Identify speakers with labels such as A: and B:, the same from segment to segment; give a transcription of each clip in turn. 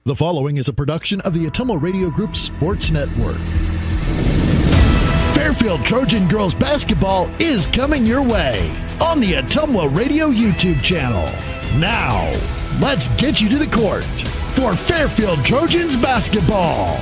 A: The following is a production of the Ottumwa Radio Group Sports Network. Fairfield Trojan Girls Basketball is coming your way on the Ottumwa Radio YouTube channel. Now, let's get you to the court for Fairfield Trojans Basketball.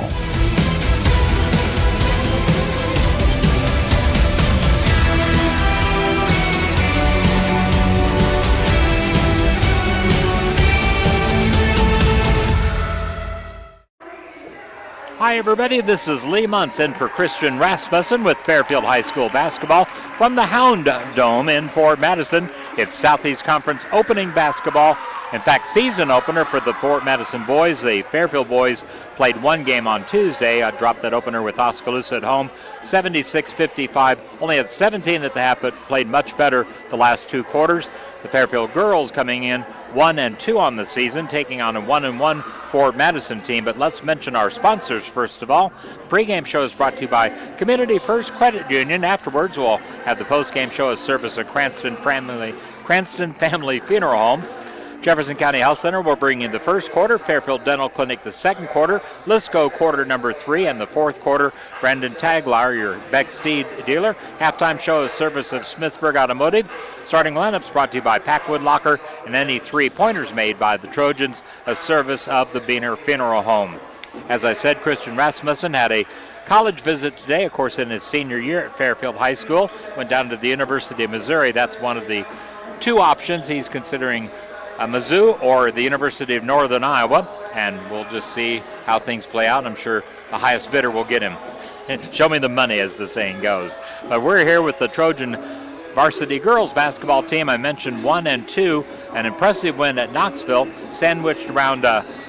B: Hi everybody, this is Lee Muntz in for Christian Rasmussen with Fairfield High School Basketball from the Hound Dome in Fort Madison. It's Southeast Conference opening basketball. In fact, season opener for the Fort Madison boys. The Fairfield boys played one game on Tuesday. I dropped that opener with Oskaloosa at home, 76-55. Only had 17 at the half, but played much better the last two quarters. The Fairfield girls coming in 1-2 on the season, taking on a 1-1 Fort Madison team. But let's mention our sponsors first of all. The pregame show is brought to you by Community First Credit Union. Afterwards, we'll have the postgame show as service at Cranston Family Funeral Home. Jefferson County Health Center will bring you the first quarter. Fairfield Dental Clinic the second quarter. Lisco quarter number 3 and the fourth quarter. Brendan Taglar, your Beck Seed dealer. Halftime show is service of Smithburg Automotive. Starting lineups brought to you by Packwood Locker, and any three-pointers made by the Trojans, a service of the Biener Funeral Home. As I said, Christian Rasmussen had a college visit today, of course, in his senior year at Fairfield High School. Went down to the University of Missouri. That's one of the two options he's considering, Mizzou or the University of Northern Iowa, and we'll just see how things play out. I'm sure the highest bidder will get him. Show me the money, as the saying goes. But we're here with the Trojan varsity girls basketball team. I mentioned 1-2, an impressive win at Knoxville, sandwiched around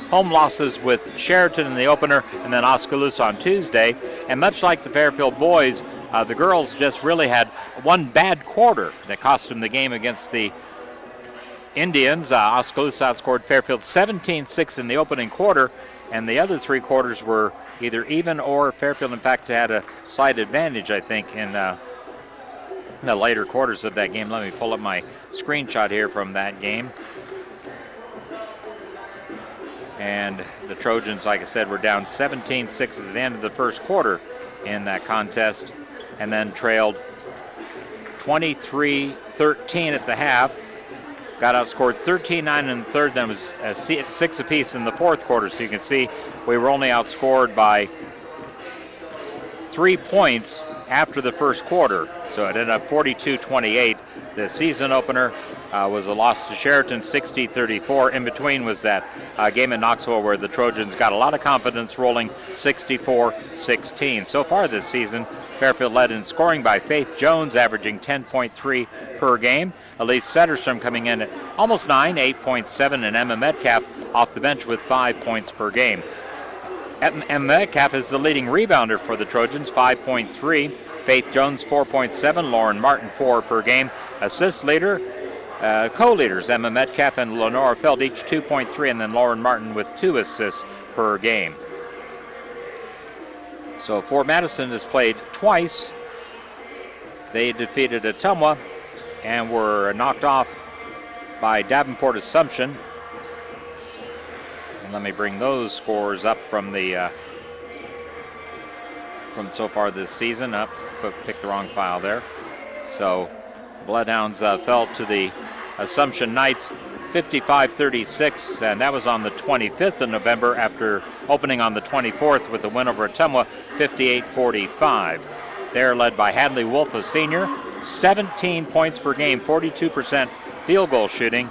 B: home losses with Sheraton in the opener and then Oskaloosa on Tuesday. And much like the Fairfield boys, the girls just really had one bad quarter that cost them the game against the Indians. Oskaloosa outscored Fairfield 17-6 in the opening quarter, and the other three quarters were either even or Fairfield, in fact, had a slight advantage, I think, in the later quarters of that game. Let me pull up my screenshot here from that game. And the Trojans, like I said, were down 17-6 at the end of the first quarter in that contest, and then trailed 23-13 at the half. Got outscored 13-9 in the third, then was 6 apiece in the fourth quarter. So you can see we were only outscored by 3 points after the first quarter. So it ended up 42-28. The season opener was a loss to Sheraton, 60-34. In between was that game in Knoxville where the Trojans got a lot of confidence, rolling 64-16. So far this season, Fairfield led in scoring by Faith Jones, averaging 10.3 per game. Elise Setterstrom coming in at almost 9, 8.7, and Emma Metcalf off the bench with 5 points per game. Emma Metcalf is the leading rebounder for the Trojans, 5.3. Faith Jones, 4.7. Lauren Martin, 4 per game. Assist leader, co-leaders, Emma Metcalf and Lenora Feld, each 2.3, and then Lauren Martin with 2 assists per game. So Fort Madison has played twice. They defeated Ottumwa and were knocked off by Davenport Assumption. And let me bring those scores up from the from so far this season. Picked the wrong file there. So Bloodhounds fell to the Assumption Knights 55-36, and that was on the 25th of November after opening on the 24th with the win over Ottumwa 58-45. They're led by Hadley Wolf, a senior, 17 points per game, 42% field goal shooting.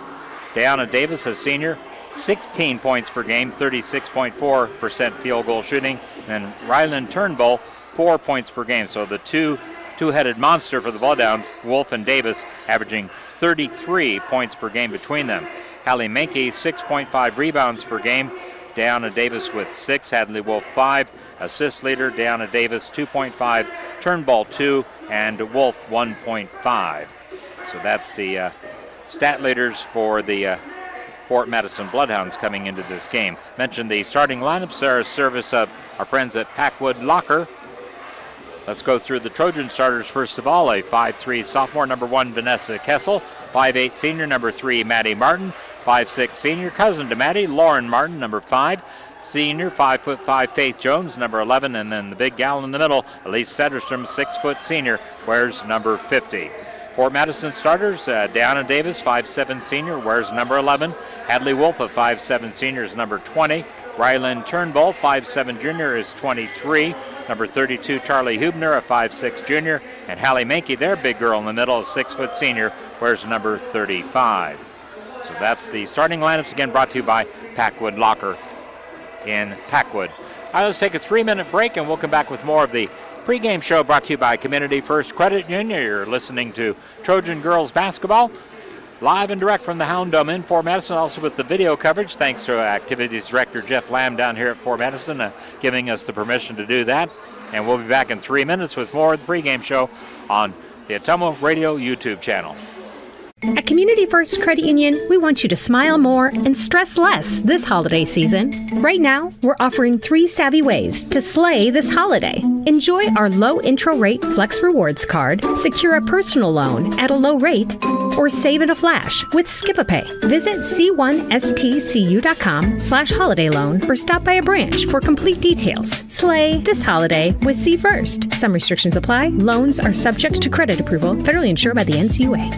B: Deanna Davis, a senior, 16 points per game, 36.4% field goal shooting. And Ryland Turnbull, 4 points per game. So the two-headed monster for the Bloodhounds, Wolf and Davis, averaging 33 points per game between them. Hallie Menke, 6.5 rebounds per game. Deanna Davis with 6, Hadley Wolf 5. Assist leader, Deanna Davis, 2.5, Turnbull 2, and Wolf 1.5. So that's the stat leaders for the Fort Madison Bloodhounds coming into this game. Mentioned the starting lineups are a service of our friends at Packwood Locker. Let's go through the Trojan starters first of all. A 5'3" sophomore, number 1, Vanessa Kessel. 5'8" senior, number 3, Maddie Martin. 5'6" senior cousin to Maddie, Lauren Martin, number 5. Senior, 5'5", Faith Jones, number 11, and then the big gal in the middle, Elise Sederstrom, 6' senior, wears number 50. Fort Madison starters, Deanna Davis, 5'7" senior, wears number 11. Hadley Wolf, a 5'7" senior, is number 20. Rylan Turnbull, 5'7" junior, is 23. Number 32, Charlie Hubner, a 5'6" junior. And Hallie Mankey, their big girl in the middle, a 6' senior, wears number 35. So that's the starting lineups, again brought to you by Packwood Locker in Packwood. All right, let's take a 3-minute break, and we'll come back with more of the pregame show brought to you by Community First Credit Union. You're listening to Trojan Girls Basketball, live and direct from the Hound Dome in Fort Madison, also with the video coverage, thanks to Activities Director Jeff Lamb down here at Fort Madison, giving us the permission to do that. And we'll be back in 3 minutes with more of the pregame show on the Ottumwa Radio YouTube channel.
C: At Community First Credit Union, we want you to smile more and stress less this holiday season. Right now, we're offering 3 savvy ways to slay this holiday. Enjoy our low intro rate Flex Rewards card, secure a personal loan at a low rate, or save in a flash with Skip-a-Pay. Visit c1stcu.com/holiday loan or stop by a branch for complete details. Slay this holiday with C First. Some restrictions apply. Loans are subject to credit approval, federally insured by the NCUA.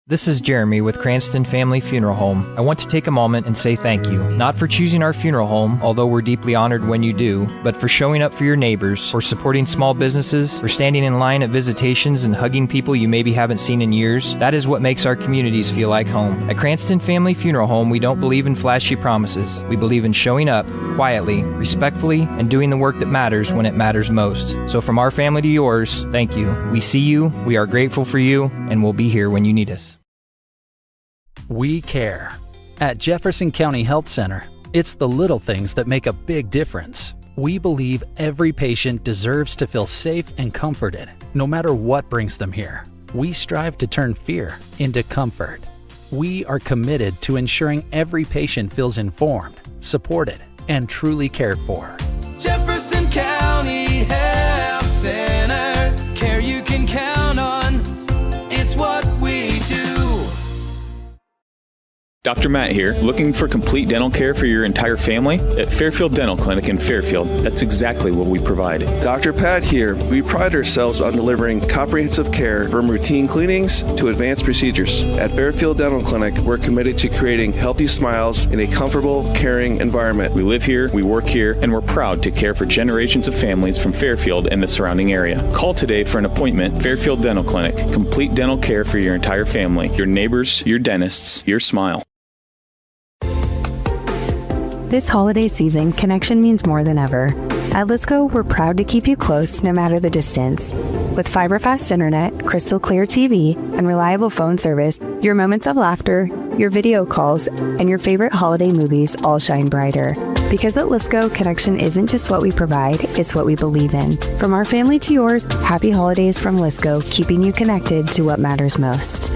D: This is Jeremy with Cranston Family Funeral Home. I want to take a moment and say thank you, not for choosing our funeral home, although we're deeply honored when you do, but for showing up for your neighbors, for supporting small businesses, for standing in line at visitations and hugging people you maybe haven't seen in years. That is what makes our communities feel like home. At Cranston Family Funeral Home, we don't believe in flashy promises. We believe in showing up quietly, respectfully, and doing the work that matters when it matters most. So from our family to yours, thank you. We see you, we are grateful for you, and we'll be here when you need us.
E: We care. At Jefferson County Health Center, it's the little things that make a big difference. We believe every patient deserves to feel safe and comforted, no matter what brings them here. We strive to turn fear into comfort. We are committed to ensuring every patient feels informed, supported, and truly cared for.
F: Jefferson County Health Center, care you can count on. It's what we do.
G: Dr. Matt here, looking for complete dental care for your entire family? At Fairfield Dental Clinic in Fairfield, that's exactly what we provide.
H: Dr. Pat here. We pride ourselves on delivering comprehensive care from routine cleanings to advanced procedures. At Fairfield Dental Clinic, we're committed to creating healthy smiles in a comfortable, caring environment.
G: We live here, we work here, and we're proud to care for generations of families from Fairfield and the surrounding area. Call today for an appointment. Fairfield Dental Clinic, complete dental care for your entire family, your neighbors, your dentists, your smile.
I: This holiday season, connection means more than ever. At Lisco, we're proud to keep you close no matter the distance. With fiber-fast internet, crystal clear TV, and reliable phone service, your moments of laughter, your video calls, and your favorite holiday movies all shine brighter. Because at Lisco, connection isn't just what we provide, it's what we believe in. From our family to yours, happy holidays from Lisco, keeping you connected to what matters most.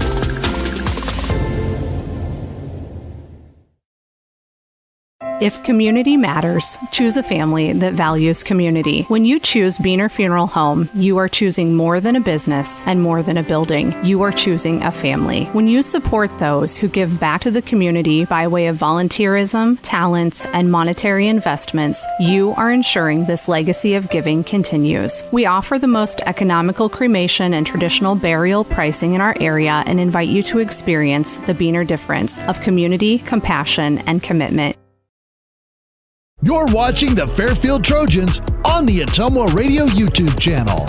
J: If community matters, choose a family that values community. When you choose Beaner Funeral Home, you are choosing more than a business and more than a building. You are choosing a family. When you support those who give back to the community by way of volunteerism, talents, and monetary investments, you are ensuring this legacy of giving continues. We offer the most economical cremation and traditional burial pricing in our area and invite you to experience the Beaner difference of community, compassion, and commitment.
A: You're watching the Fairfield Trojans on the Ottumwa Radio YouTube channel.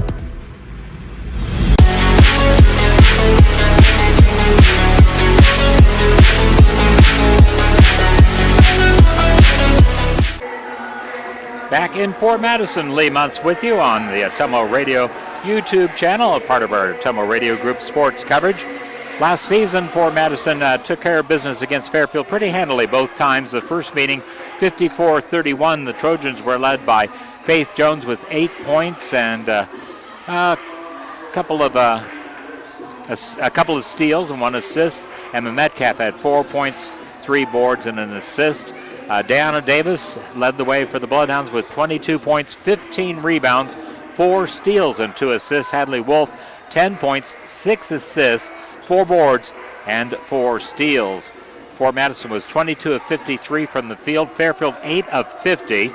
B: Back in Fort Madison, Lee Muntz with you on the Ottumwa Radio YouTube channel, a part of our Ottumwa Radio Group sports coverage. Last season, Fort Madison took care of business against Fairfield pretty handily both times. The first meeting, 54-31. The Trojans were led by Faith Jones with 8 points and a couple of steals and 1 assist. Emma Metcalf had 4 points, 3 boards, and an assist. Deanna Davis led the way for the Bloodhounds with 22 points, 15 rebounds, 4 steals, and 2 assists. Hadley Wolf, 10 points, 6 assists, 4 boards, and 4 steals. Fort Madison was 22 of 53 from the field. Fairfield 8 of 50.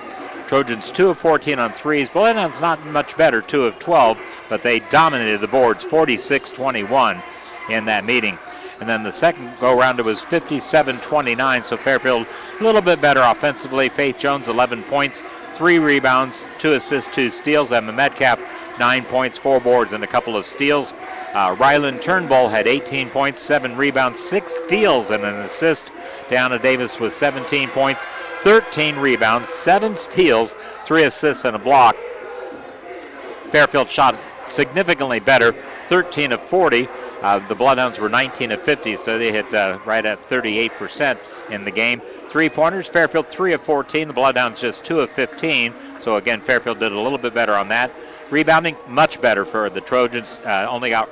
B: Trojans 2 of 14 on threes. Bloodhounds not much better, 2 of 12, but they dominated the boards 46-21 in that meeting. And then the second go-round, it was 57-29, so Fairfield a little bit better offensively. Faith Jones, 11 points, 3 rebounds, 2 assists, 2 steals. Emma Metcalf, 9 points, 4 boards, and a couple of steals. Rylan Turnbull had 18 points, 7 rebounds, 6 steals, and an assist. Deanna Davis with 17 points, 13 rebounds, 7 steals, 3 assists, and a block. Fairfield shot significantly better, 13 of 40. The Bloodhounds were 19 of 50, so they hit right at 38% in the game. 3-pointers, Fairfield 3 of 14. The Bloodhounds just 2 of 15. So again, Fairfield did a little bit better on that. Rebounding, much better for the Trojans. Only got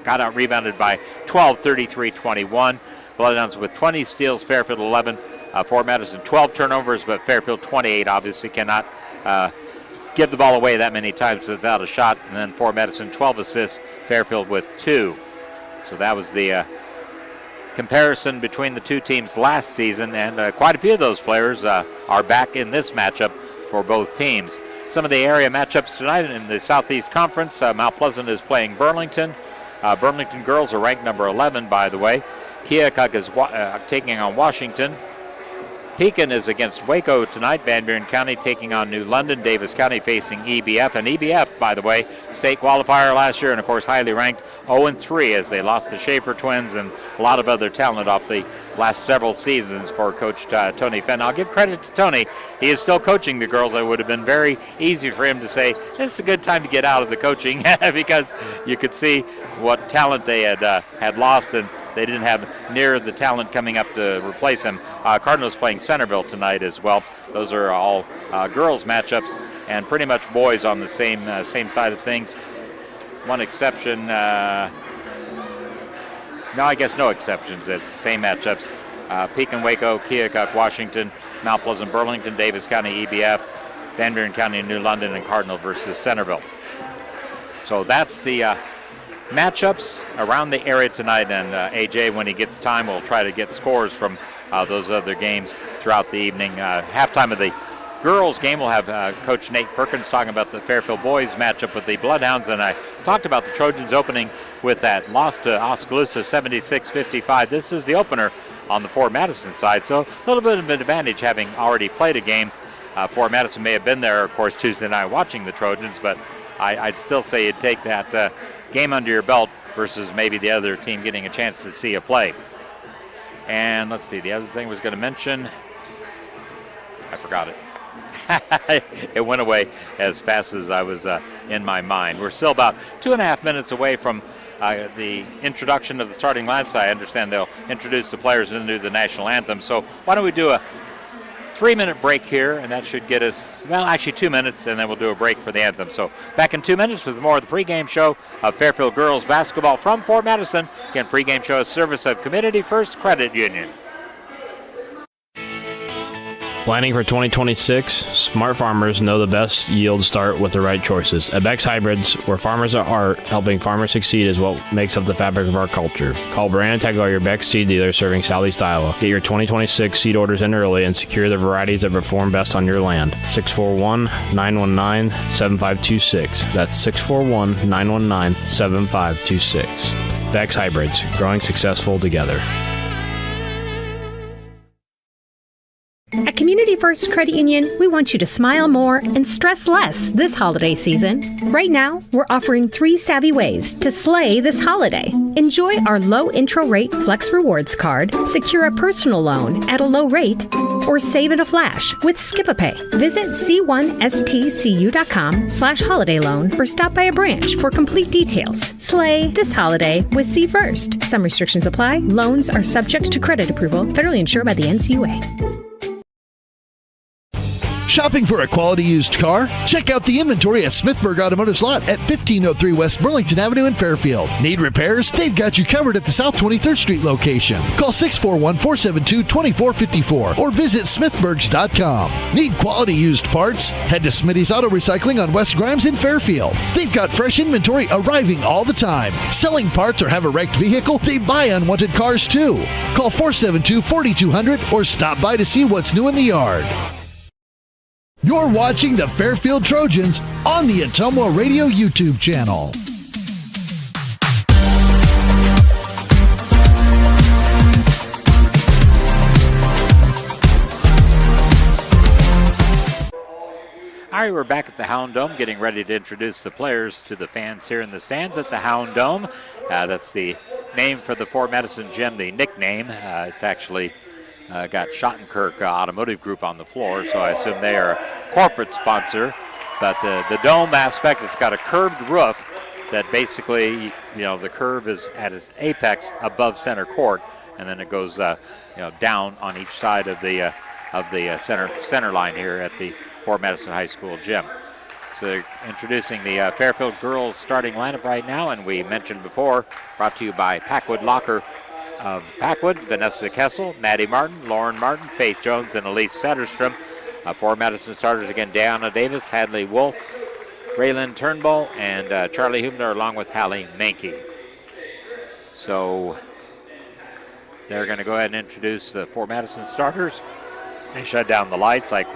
B: out rebounded by 12, 33-21. Bloodhounds with 20 steals, Fairfield 11. Fort Madison 12 turnovers, but Fairfield 28. Obviously cannot give the ball away that many times without a shot. And then Fort Madison 12 assists, Fairfield with 2. So that was the comparison between the two teams last season, and quite a few of those players are back in this matchup for both teams. Some of the area matchups tonight in the Southeast Conference. Mount Pleasant is playing Burlington. Burlington girls are ranked number 11, by the way. Keokuk is taking on Washington. Pekin is against Waco tonight. Van Buren County taking on New London. Davis County facing EBF. And EBF, by the way, state qualifier last year, and of course highly ranked, 0-3 as they lost the Schaefer twins and a lot of other talent off the last several seasons for Coach Tony Fenn. I'll give credit to Tony. He is still coaching the girls. It would have been very easy for him to say, this is a good time to get out of the coaching because you could see what talent they had lost, and they didn't have near the talent coming up to replace him. Cardinals playing Centerville tonight as well. Those are all girls matchups and pretty much boys on the same side of things. One exception, no, I guess no exceptions. It's same matchups. Pekin, Waco, Keokuk, Washington, Mount Pleasant, Burlington, Davis County, EBF, Van Buren County, New London, and Cardinal versus Centerville. So that's the matchups around the area tonight, and AJ, when he gets time, will try to get scores from those other games throughout the evening. Halftime of the girls game, we'll have Coach Nate Perkins talking about the Fairfield boys matchup with the Bloodhounds, and I talked about the Trojans opening with that loss to Oskaloosa 76-55. This is the opener on the Fort Madison side, so a little bit of an advantage having already played a game. Fort Madison may have been there, of course, Tuesday night watching the Trojans, but I'd still say you'd take that game under your belt versus maybe the other team getting a chance to see a play. And let's see, the other thing I was going to mention, I forgot it. It went away as fast as I was in my mind. We're still about 2.5 minutes away from the introduction of the starting lineups. I understand they'll introduce the players and do the national anthem. So why don't we do a 3-minute break here, and that should get us, well, actually 2 minutes, and then we'll do a break for the anthem. So back in 2 minutes with more of the pregame show of Fairfield Girls Basketball from Fort Madison. Again, pregame show is service of Community First Credit Union.
K: Planning for 2026? Smart farmers know the best yields start with the right choices. At Beck's Hybrids, where farmers are art, helping farmers succeed is what makes up the fabric of our culture. Call Brandon Tegler, your Beck's seed dealer serving Southeast Iowa. Get your 2026 seed orders in early and secure the varieties that perform best on your land. 641-919-7526. That's 641-919-7526. Beck's Hybrids, growing successful together.
C: At Community First Credit Union, we want you to smile more and stress less this holiday season. Right now, we're offering 3 savvy ways to slay this holiday. Enjoy our low intro rate Flex Rewards card, secure a personal loan at a low rate, or save in a flash with Skip-a-Pay. Visit c1stcu.com/holiday loan or stop by a branch for complete details. Slay this holiday with C First. Some restrictions apply. Loans are subject to credit approval, federally insured by the NCUA.
A: Shopping for a quality used car? Check out the inventory at Smithburg Automotive's lot at 1503 West Burlington Avenue in Fairfield. Need repairs? They've got you covered at the South 23rd Street location. Call 641-472-2454 or visit smithburgs.com. Need quality used parts? Head to Smitty's Auto Recycling on West Grimes in Fairfield. They've got fresh inventory arriving all the time. Selling parts or have a wrecked vehicle? They buy unwanted cars too. Call 472-4200 or stop by to see what's new in the yard. You're watching the Fairfield Trojans on the Ottumwa Radio YouTube channel.
B: All right, we're back at the Hound Dome getting ready to introduce the players to the fans here in the stands at the Hound Dome. That's the name for the Fort Madison gym, the nickname. It's actually got Schottenkirk Automotive Group on the floor, so I assume they are a corporate sponsor. But the dome aspect, it's got a curved roof that basically, the curve is at its apex above center court, and then it goes, down on each side of the center line here at the Fort Madison High School gym. So they're introducing the Fairfield girls starting lineup right now, and we mentioned before, brought to you by Packwood Locker of Packwood, Vanessa Kessel, Maddie Martin, Lauren Martin, Faith Jones, and Elise Satterstrom. Fort Madison starters again, Deanna Davis, Hadley Wolf, Raylyn Turnbull, and Charlie Humner, along with Hallie Mankey. So they're going to go ahead and introduce the Fort Madison starters. They shut down the lights like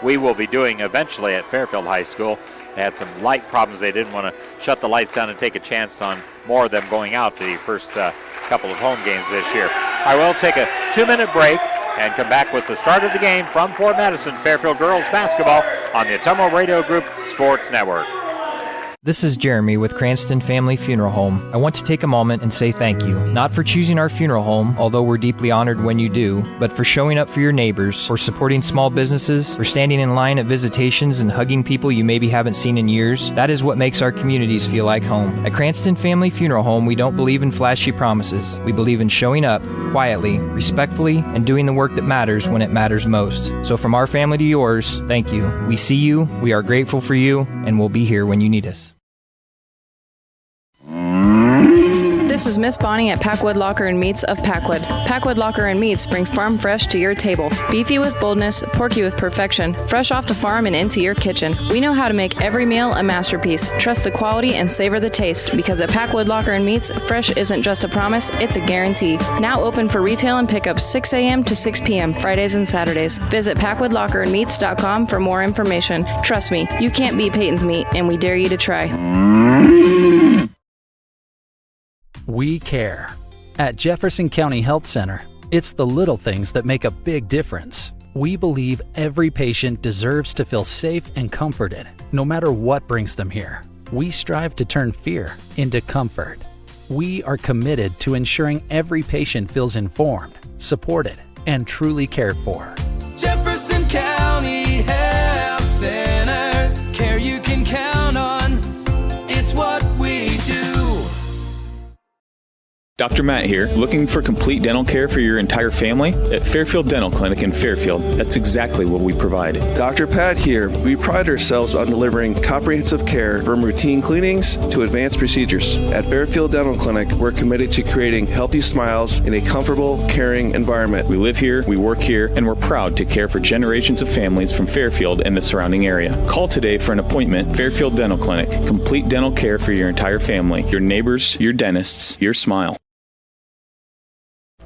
B: we will be doing eventually at Fairfield High School. They had some light problems. They didn't want to shut the lights down and take a chance on more of them going out to the first couple of home games this year. I will take a 2-minute break and come back with the start of the game from Fort Madison Fairfield Girls Basketball on the Ottumwa Radio Group Sports Network.
D: This is Jeremy with Cranston Family Funeral Home. I want to take a moment and say thank you, not for choosing our funeral home, although we're deeply honored when you do, but for showing up for your neighbors, for supporting small businesses, for standing in line at visitations and hugging people you maybe haven't seen in years. That is what makes our communities feel like home. At Cranston Family Funeral Home, we don't believe in flashy promises. We believe in showing up quietly, respectfully, and doing the work that matters when it matters most. So from our family to yours, thank you. We see you, we are grateful for you, and we'll be here when you need us.
L: This is Miss Bonnie at Packwood Locker and Meats of Packwood. Packwood Locker and Meats brings farm fresh to your table. Beefy with boldness, porky with perfection, fresh off the farm and into your kitchen. We know how to make every meal a masterpiece. Trust the quality and savor the taste, because at Packwood Locker and Meats, fresh isn't just a promise, it's a guarantee. Now open for retail and pickup 6 a.m. to 6 p.m. Fridays and Saturdays. Visit PackwoodLockerandMeats.com for more information. Trust me, you can't beat Peyton's Meat, and we dare you to try.
E: We care. At Jefferson County Health Center, it's the little things that make a big difference. We believe every patient deserves to feel safe and comforted, no matter what brings them here. We strive to turn fear into comfort. We are committed to ensuring every patient feels informed, supported, and truly cared for.
F: Jefferson County Health Center, care you can count on. It's what we do.
G: Dr. Matt here, looking for complete dental care for your entire family? At Fairfield Dental Clinic in Fairfield, that's exactly what we provide.
H: Dr. Pat here. We pride ourselves on delivering comprehensive care from routine cleanings to advanced procedures. At Fairfield Dental Clinic, we're committed to creating healthy smiles in a comfortable, caring environment.
G: We live here, we work here, and we're proud to care for generations of families from Fairfield and the surrounding area. Call today for an appointment. Fairfield Dental Clinic, complete dental care for your entire family, your neighbors, your dentists, your smile.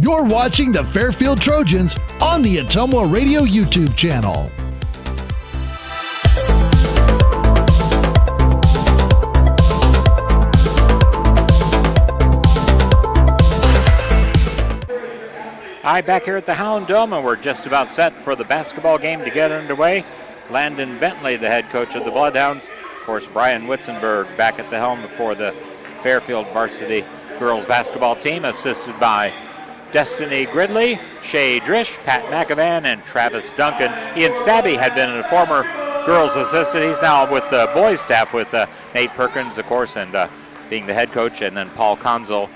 A: You're watching the Fairfield Trojans on the Ottumwa Radio YouTube channel.
B: All right, back here at the Hound Dome, and we're just about set for the basketball game to get underway. Landon Bentley, the head coach of the Bloodhounds. Of course, Brian Witzenberg back at the helm for the Fairfield varsity girls basketball team, assisted by Destiny Gridley, Shay Drish, Pat McAvan, and Travis Duncan. Ian Stabby had been a former girls assistant. He's now with the boys staff with Nate Perkins, of course, and being the head coach, and then Paul Conzel,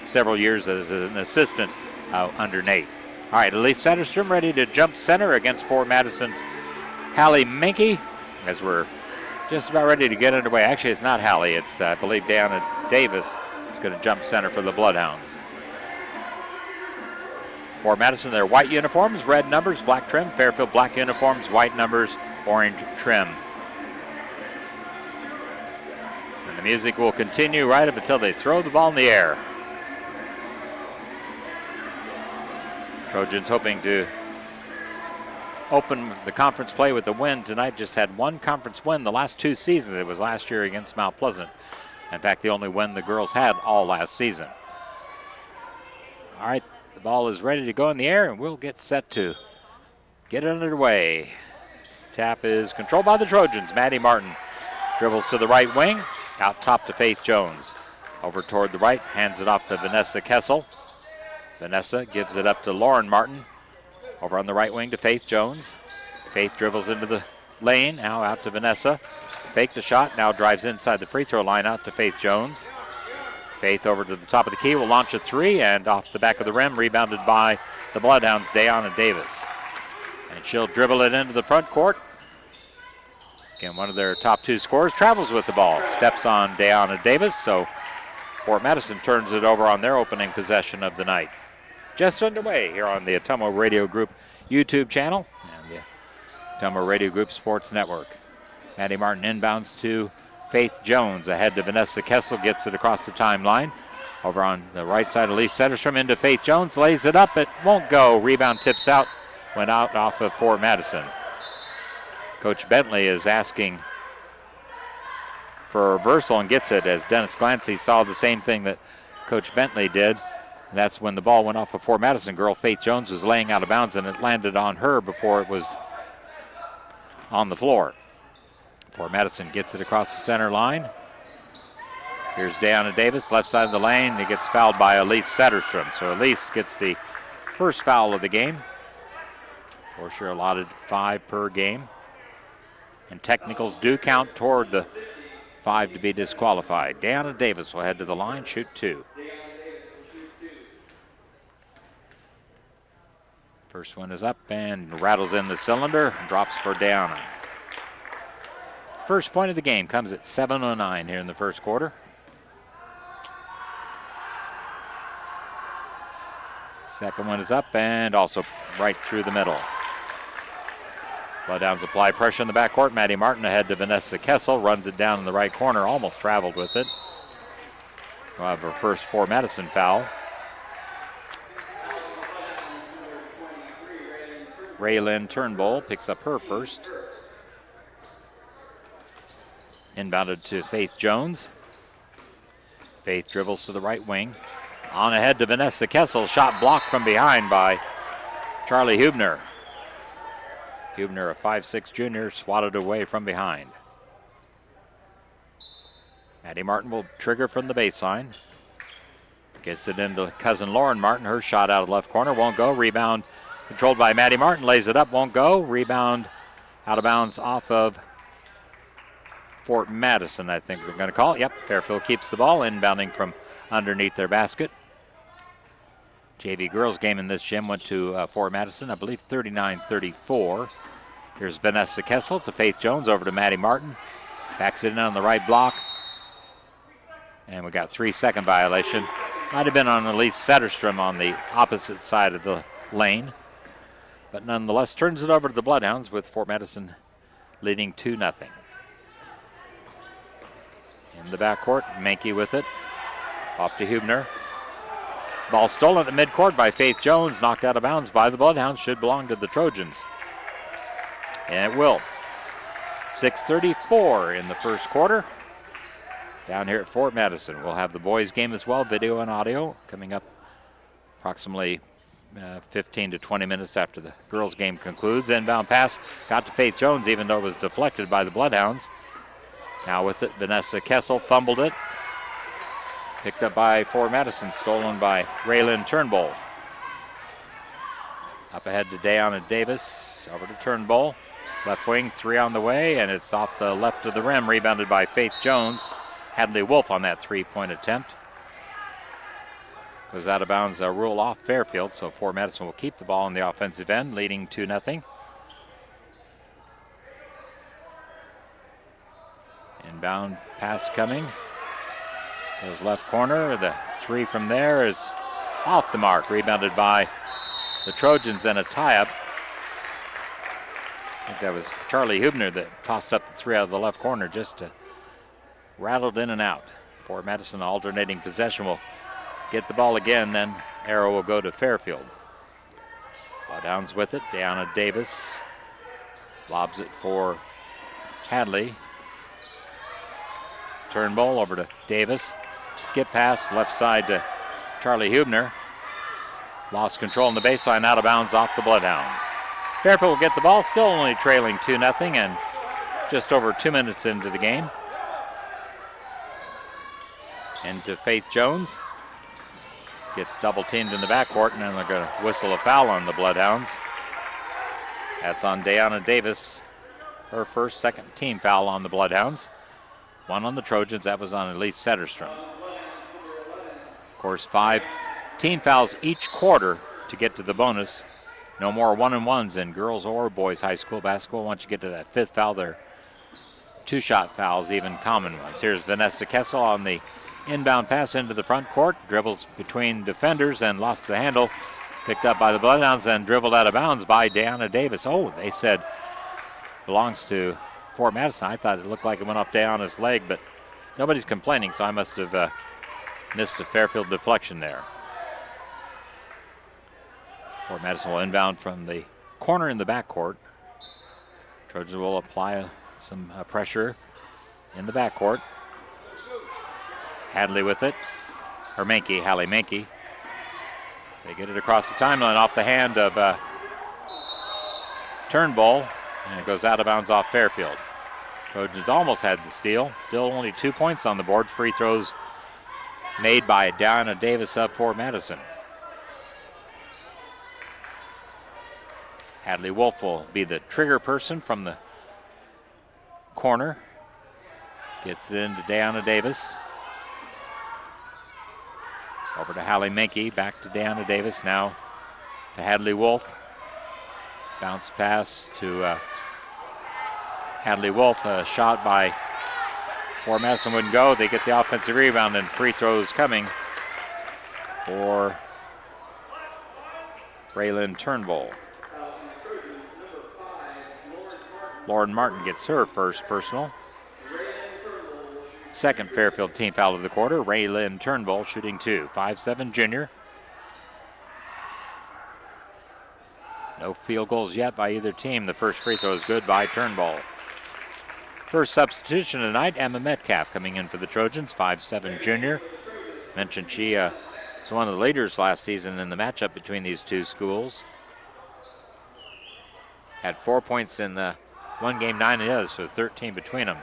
B: several years as an assistant under Nate. All right, Elise Satterstrom ready to jump center against Fort Madison's Hallie Menke, as we're just about ready to get underway. Actually, it's not Hallie. It's, I believe, Deanna Davis is going to jump center for the Bloodhounds. Fort Madison, their white uniforms, red numbers, black trim. Fairfield, black uniforms, white numbers, orange trim. And the music will continue right up until they throw the ball in the air. Trojans hoping to open the conference play with a win tonight. Just had one conference win the last 2 seasons. It was last year against Mount Pleasant. In fact, the only win the girls had all last season. All right, the ball is ready to go in the air, and we'll get set to get it underway. Tap is controlled by the Trojans. Maddie Martin dribbles to the right wing, out top to Faith Jones. Over toward the right, hands it off to Vanessa Kessel. Vanessa gives it up to Lauren Martin. Over on the right wing to Faith Jones. Faith dribbles into the lane, now out to Vanessa. Fake the shot, now drives inside the free throw line out to Faith Jones. Faith over to the top of the key, will launch a three, and off the back of the rim, rebounded by the Bloodhounds, Deanna Davis. And she'll dribble it into the front court. Again, one of their top 2 scorers travels with the ball, steps on Deanna Davis, so Fort Madison turns it over on their opening possession of the night. Just underway here on the Ottumwa Radio Group YouTube channel and the Ottumwa Radio Group Sports Network. Maddie Martin inbounds to Faith Jones, ahead to Vanessa Kessel, gets it across the timeline. Over on the right side, Elise Setterstrom into Faith Jones, lays it up, it won't go. Rebound tips out, went out off of Fort Madison. Coach Bentley is asking for a reversal and gets it, as Dennis Glancy saw the same thing that Coach Bentley did. That's when the ball went off a Fort Madison girl. Faith Jones was laying out of bounds, and it landed on her before it was on the floor. Fort Madison gets it across the center line. Here's Deanna Davis, left side of the lane. He gets fouled by Elise Setterstrom. So Elise gets the first foul of the game. Of course, you're allotted 5 per game. And technicals do count toward the 5 to be disqualified. Deanna Davis will head to the line, shoot 2. First one is up and rattles in the cylinder, drops for Deanna. First point of the game comes at 7:09 here in the first quarter. Second one is up and also right through the middle. Bloodhounds apply pressure in the backcourt. Maddie Martin ahead to Vanessa Kessel, runs it down in the right corner, almost traveled with it. We'll have her first Fort Madison foul. Raylyn Turnbull picks up her first. Inbounded to Faith Jones. Faith dribbles to the right wing. On ahead to Vanessa Kessel. Shot blocked from behind by Charlie Hubner. Hubner, a 5'6" junior, swatted away from behind. Maddie Martin will trigger from the baseline. Gets it into cousin Lauren Martin. Her shot out of the left corner won't go. Rebound controlled by Maddie Martin. Lays it up, won't go. Rebound out of bounds off of Fort Madison, I think we're going to call it. Yep, Fairfield keeps the ball, inbounding from underneath their basket. JV girls game in this gym went to Fort Madison, I believe 39-34. Here's Vanessa Kessel to Faith Jones, over to Maddie Martin. Backs it in on the right block. And we got 3-second violation. Might have been on Elise Setterstrom on the opposite side of the lane. But nonetheless, turns it over to the Bloodhounds with Fort Madison leading 2-0. In the backcourt, Menke with it. Off to Hubner. Ball stolen at midcourt by Faith Jones, knocked out of bounds by the Bloodhounds. Should belong to the Trojans. And it will. 6:34 in the first quarter. Down here at Fort Madison. We'll have the boys game as well, video and audio, coming up approximately 15 to 20 minutes after the girls game concludes. Inbound pass got to Faith Jones, even though it was deflected by the Bloodhounds. Now with it, Vanessa Kessel fumbled it. Picked up by Fort Madison, stolen by Raylyn Turnbull. Up ahead to Deanna Davis, over to Turnbull. Left wing, 3 on the way, and it's off the left of the rim, rebounded by Faith Jones. Hadley Wolf on that 3-point attempt. Goes out of bounds, a rule off Fairfield, so Fort Madison will keep the ball on the offensive end, leading 2-0. Inbound pass coming. Goes left corner. The three from there is off the mark. Rebounded by the Trojans and a tie-up. I think that was Charlie Hubner that tossed up the three out of the left corner, just rattled in and out. Fort Madison alternating possession will get the ball again, then arrow will go to Fairfield. Bloodhounds with it. Deanna Davis lobs it for Hadley. Turnbull over to Davis. Skip pass left side to Charlie Hubner. Lost control on the baseline, out of bounds off the Bloodhounds. Fairfield will get the ball, still only trailing 2-0 and just over 2 minutes into the game. Into Faith Jones. Gets double teamed in the backcourt, and then they're going to whistle a foul on the Bloodhounds. That's on Deanna Davis. Her first, second team foul on the Bloodhounds. One on the Trojans, that was on Elise Setterstrom. Of course, 5 team fouls each quarter to get to the bonus. No more 1-on-1s in girls or boys high school basketball. Once you get to that 5th foul, they're 2-shot fouls, even common ones. Here's Vanessa Kessel on the inbound pass into the front court. Dribbles between defenders and lost the handle. Picked up by the Bloodhounds and dribbled out of bounds by Deanna Davis. Oh, they said belongs to Fort Madison. I thought it looked like it went off Deanna's leg, but nobody's complaining, so I must have missed a Fairfield deflection there. Fort Madison will inbound from the corner in the backcourt. Trojans will apply some pressure in the backcourt. Hadley with it. Hallie Menke. They get it across the timeline off the hand of Turnbull, and it goes out of bounds off Fairfield. Trojans almost had the steal. Still only 2 points on the board. Free throws made by Deanna Davis of Fort Madison. Hadley Wolf will be the trigger person from the corner. Gets it into Deanna Davis. Over to Hallie Menke, back to Deanna Davis, now to Hadley Wolf. Bounce pass to Hadley Wolf, a shot by Fort Madison wouldn't go. They get the offensive rebound and free throws coming for Raylyn Turnbull. Lauren Martin gets her first personal. Second Fairfield team foul of the quarter. Raylyn Turnbull shooting 2. 5'7" junior. No field goals yet by either team. The first free throw is good by Turnbull. First substitution tonight, Emma Metcalf coming in for the Trojans. 5'7" junior. Mentioned she was one of the leaders last season in the matchup between these two schools. Had 4 points in the one game, 9 in the other, so 13 between them.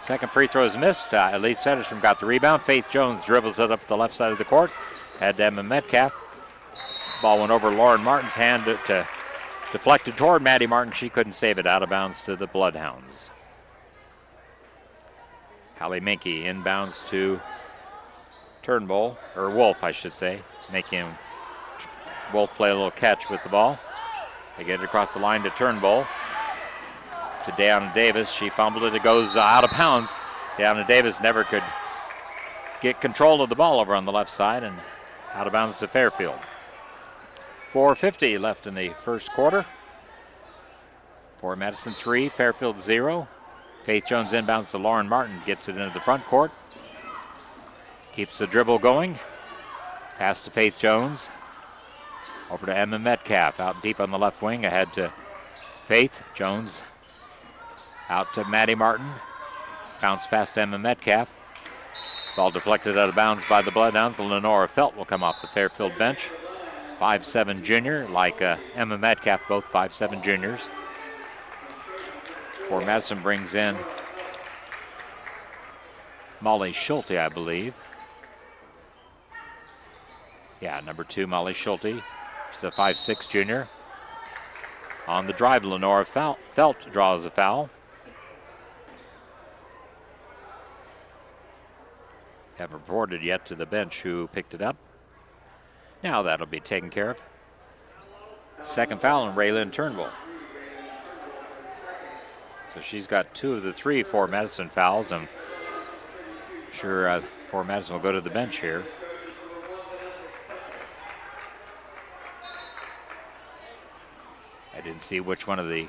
B: Second free throw is missed. Elise Setterstrom got the rebound. Faith Jones dribbles it up the left side of the court. Had to Emma Metcalf. Ball went over Lauren Martin's hand to deflected toward Maddie Martin. She couldn't save it, out of bounds to the Bloodhounds. Hallie Menke inbounds to Turnbull, or Wolf, I should say, making Wolf play a little catch with the ball. They get it across the line to Turnbull. To Deanna Davis. She fumbled it. It goes out of bounds. Deanna Davis never could get control of the ball over on the left side, and out of bounds to Fairfield. 4:50 left in the first quarter. Fort Madison 3, Fairfield 0. Faith Jones inbounds to Lauren Martin. Gets it into the front court. Keeps the dribble going. Pass to Faith Jones. Over to Emma Metcalf. Out deep on the left wing. Ahead to Faith Jones. Out to Maddie Martin. Bounce past Emma Metcalf. Ball deflected out of bounds by the Bloodhounds. Lenora Felt will come off the Fairfield bench. 5'7" junior, like Emma Metcalf, both 5'7" juniors. Fort Madison brings in Molly Schulte, I believe. Yeah, number 2, Molly Schulte. She's a 5'6" junior. On the drive, Lenora Felt draws a foul. Haven't reported yet to the bench who picked it up. Now that'll be taken care of. Second foul on Raylyn Turnbull. So she's got 2 of the 3 Fort Madison fouls. I'm sure Fort Madison will go to the bench here. I didn't see which one of the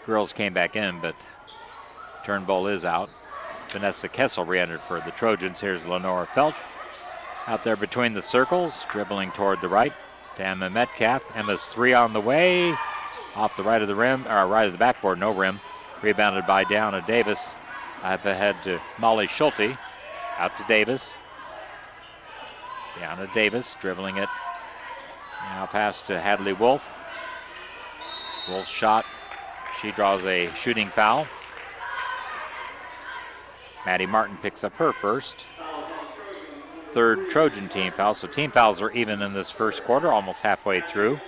B: girls came back in, but Turnbull is out. Vanessa Kessel re-entered for the Trojans. Here's Lenora Felt out there between the circles, dribbling toward the right to Emma Metcalf. Emma's 3 on the way, off the right of the rim, or right of the backboard, no rim. Rebounded by Deanna Davis. Up ahead to Molly Schulte. Out to Davis. Deanna Davis dribbling it. Now pass to Hadley Wolf. Wolf's shot. She draws a shooting foul. Maddie Martin picks up her first. 3rd Trojan team foul. So team fouls are even in this first quarter, almost halfway through.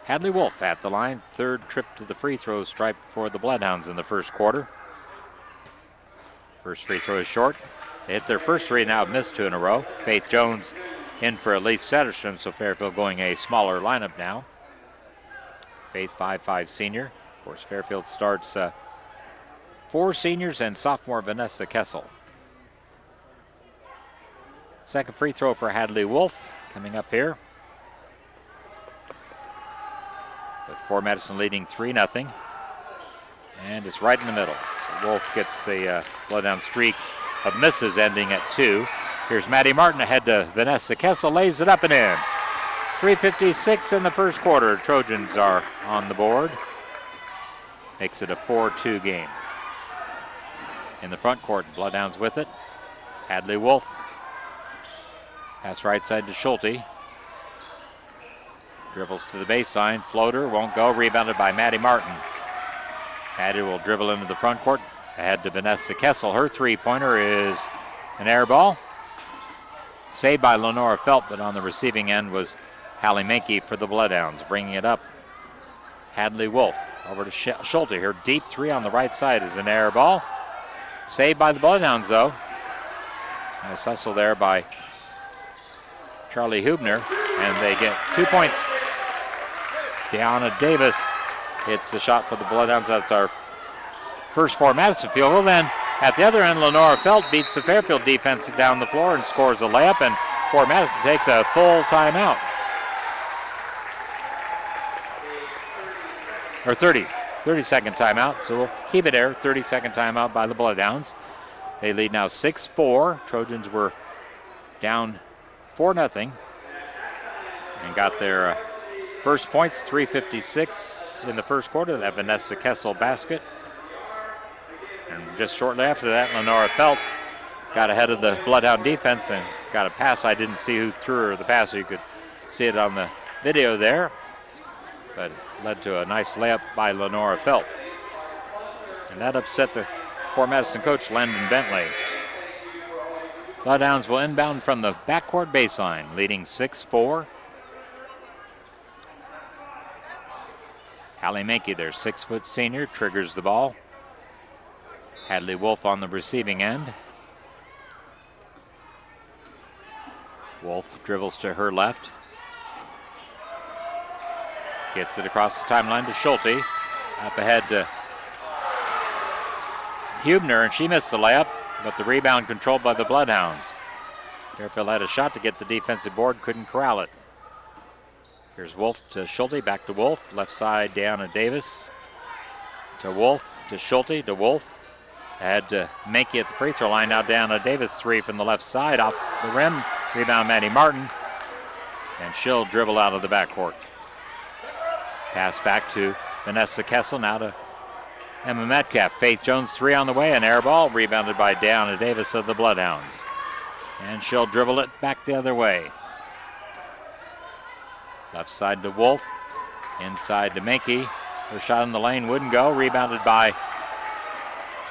B: Hadley Wolf at the line. 3rd trip to the free throw stripe for the Bloodhounds in the first quarter. First free throw is short. They hit their first 3, now have missed 2 in a row. Faith Jones in for Elise Setterstrom, so Fairfield going a smaller lineup now. Faith 5'5" senior. Of course, Fairfield starts 4 seniors and sophomore Vanessa Kessel. Second free throw for Hadley Wolf coming up here. With Fort Madison leading 3-0. And it's right in the middle. So Wolf gets the blow-down streak of misses ending at 2. Here's Maddie Martin ahead to Vanessa Kessel, lays it up and in. 3:56 in the first quarter. Trojans are on the board. Makes it a 4-2 game. In the front court, Bloodhounds with it. Hadley Wolf. Pass right side to Schulte. Dribbles to the baseline. Floater won't go. Rebounded by Maddie Martin. Maddie will dribble into the front court. Ahead to Vanessa Kessel. Her 3-pointer is an air ball. Saved by Lenora Felt, but on the receiving end was Hallie Menke for the Bloodhounds. Bringing it up. Hadley Wolf over to Schulte. Her deep 3 on the right side is an air ball. Saved by the Bloodhounds, though. Nice hustle there by Charlie Hubner, and they get 2 points. Deanna Davis hits the shot for the Bloodhounds. That's our first Fort Madison field goal. Then at the other end, Lenora Felt beats the Fairfield defense down the floor and scores a layup, and Fort Madison takes a full timeout. Or 30-second timeout, so we'll keep it there. 30-second timeout by the Bloodhounds. They lead now 6-4. Trojans were down 4-0 and got their first points, 3:56 in the first quarter. That Vanessa Kessel basket. And just shortly after that, Lenora Felt got ahead of the Bloodhound defense and got a pass. I didn't see who threw her the pass, so you could see it on the video there. But it led to a nice layup by Lenora Felt. And that upset the Fort Madison coach, Landon Bentley. Bloodhounds will inbound from the backcourt baseline, leading 6-4. Hallie Menke, their 6-foot senior, triggers the ball. Hadley Wolf on the receiving end. Wolf dribbles to her left. Gets it across the timeline to Schulte. Up ahead to Hubner, and she missed the layup, but the rebound controlled by the Bloodhounds. Fairfield had a shot to get the defensive board, couldn't corral it. Here's Wolf to Schulte, back to Wolf. Left side, Deanna Davis. To Wolf, to Schulte, to Wolf. Ahead to Menke at the free throw line. Now Deanna Davis, 3 from the left side, off the rim. Rebound, Maddie Martin. And she'll dribble out of the backcourt. Pass back to Vanessa Kessel, now to Emma Metcalf. Faith Jones, 3 on the way, an air ball, rebounded by Deanna Davis of the Bloodhounds. And she'll dribble it back the other way. Left side to Wolf, inside to Menke. Her shot in the lane wouldn't go, rebounded by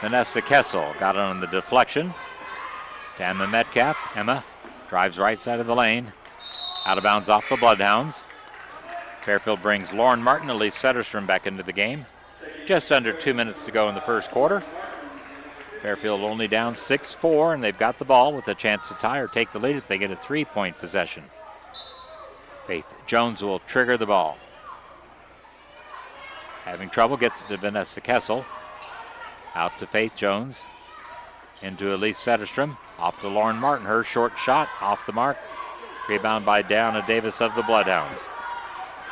B: Vanessa Kessel. Got it on the deflection to Emma Metcalf. Emma drives right side of the lane, out of bounds off the Bloodhounds. Fairfield brings Lauren Martin, Elise Setterstrom back into the game. Just under 2 minutes to go in the first quarter. Fairfield only down 6-4, and they've got the ball with a chance to tie or take the lead if they get a 3-point possession. Faith Jones will trigger the ball. having trouble, gets it to Vanessa Kessel. Out to Faith Jones. Into Elise Setterstrom. Off to Lauren Martin. Her short shot off the mark. Rebound by Deanna Davis of the Bloodhounds.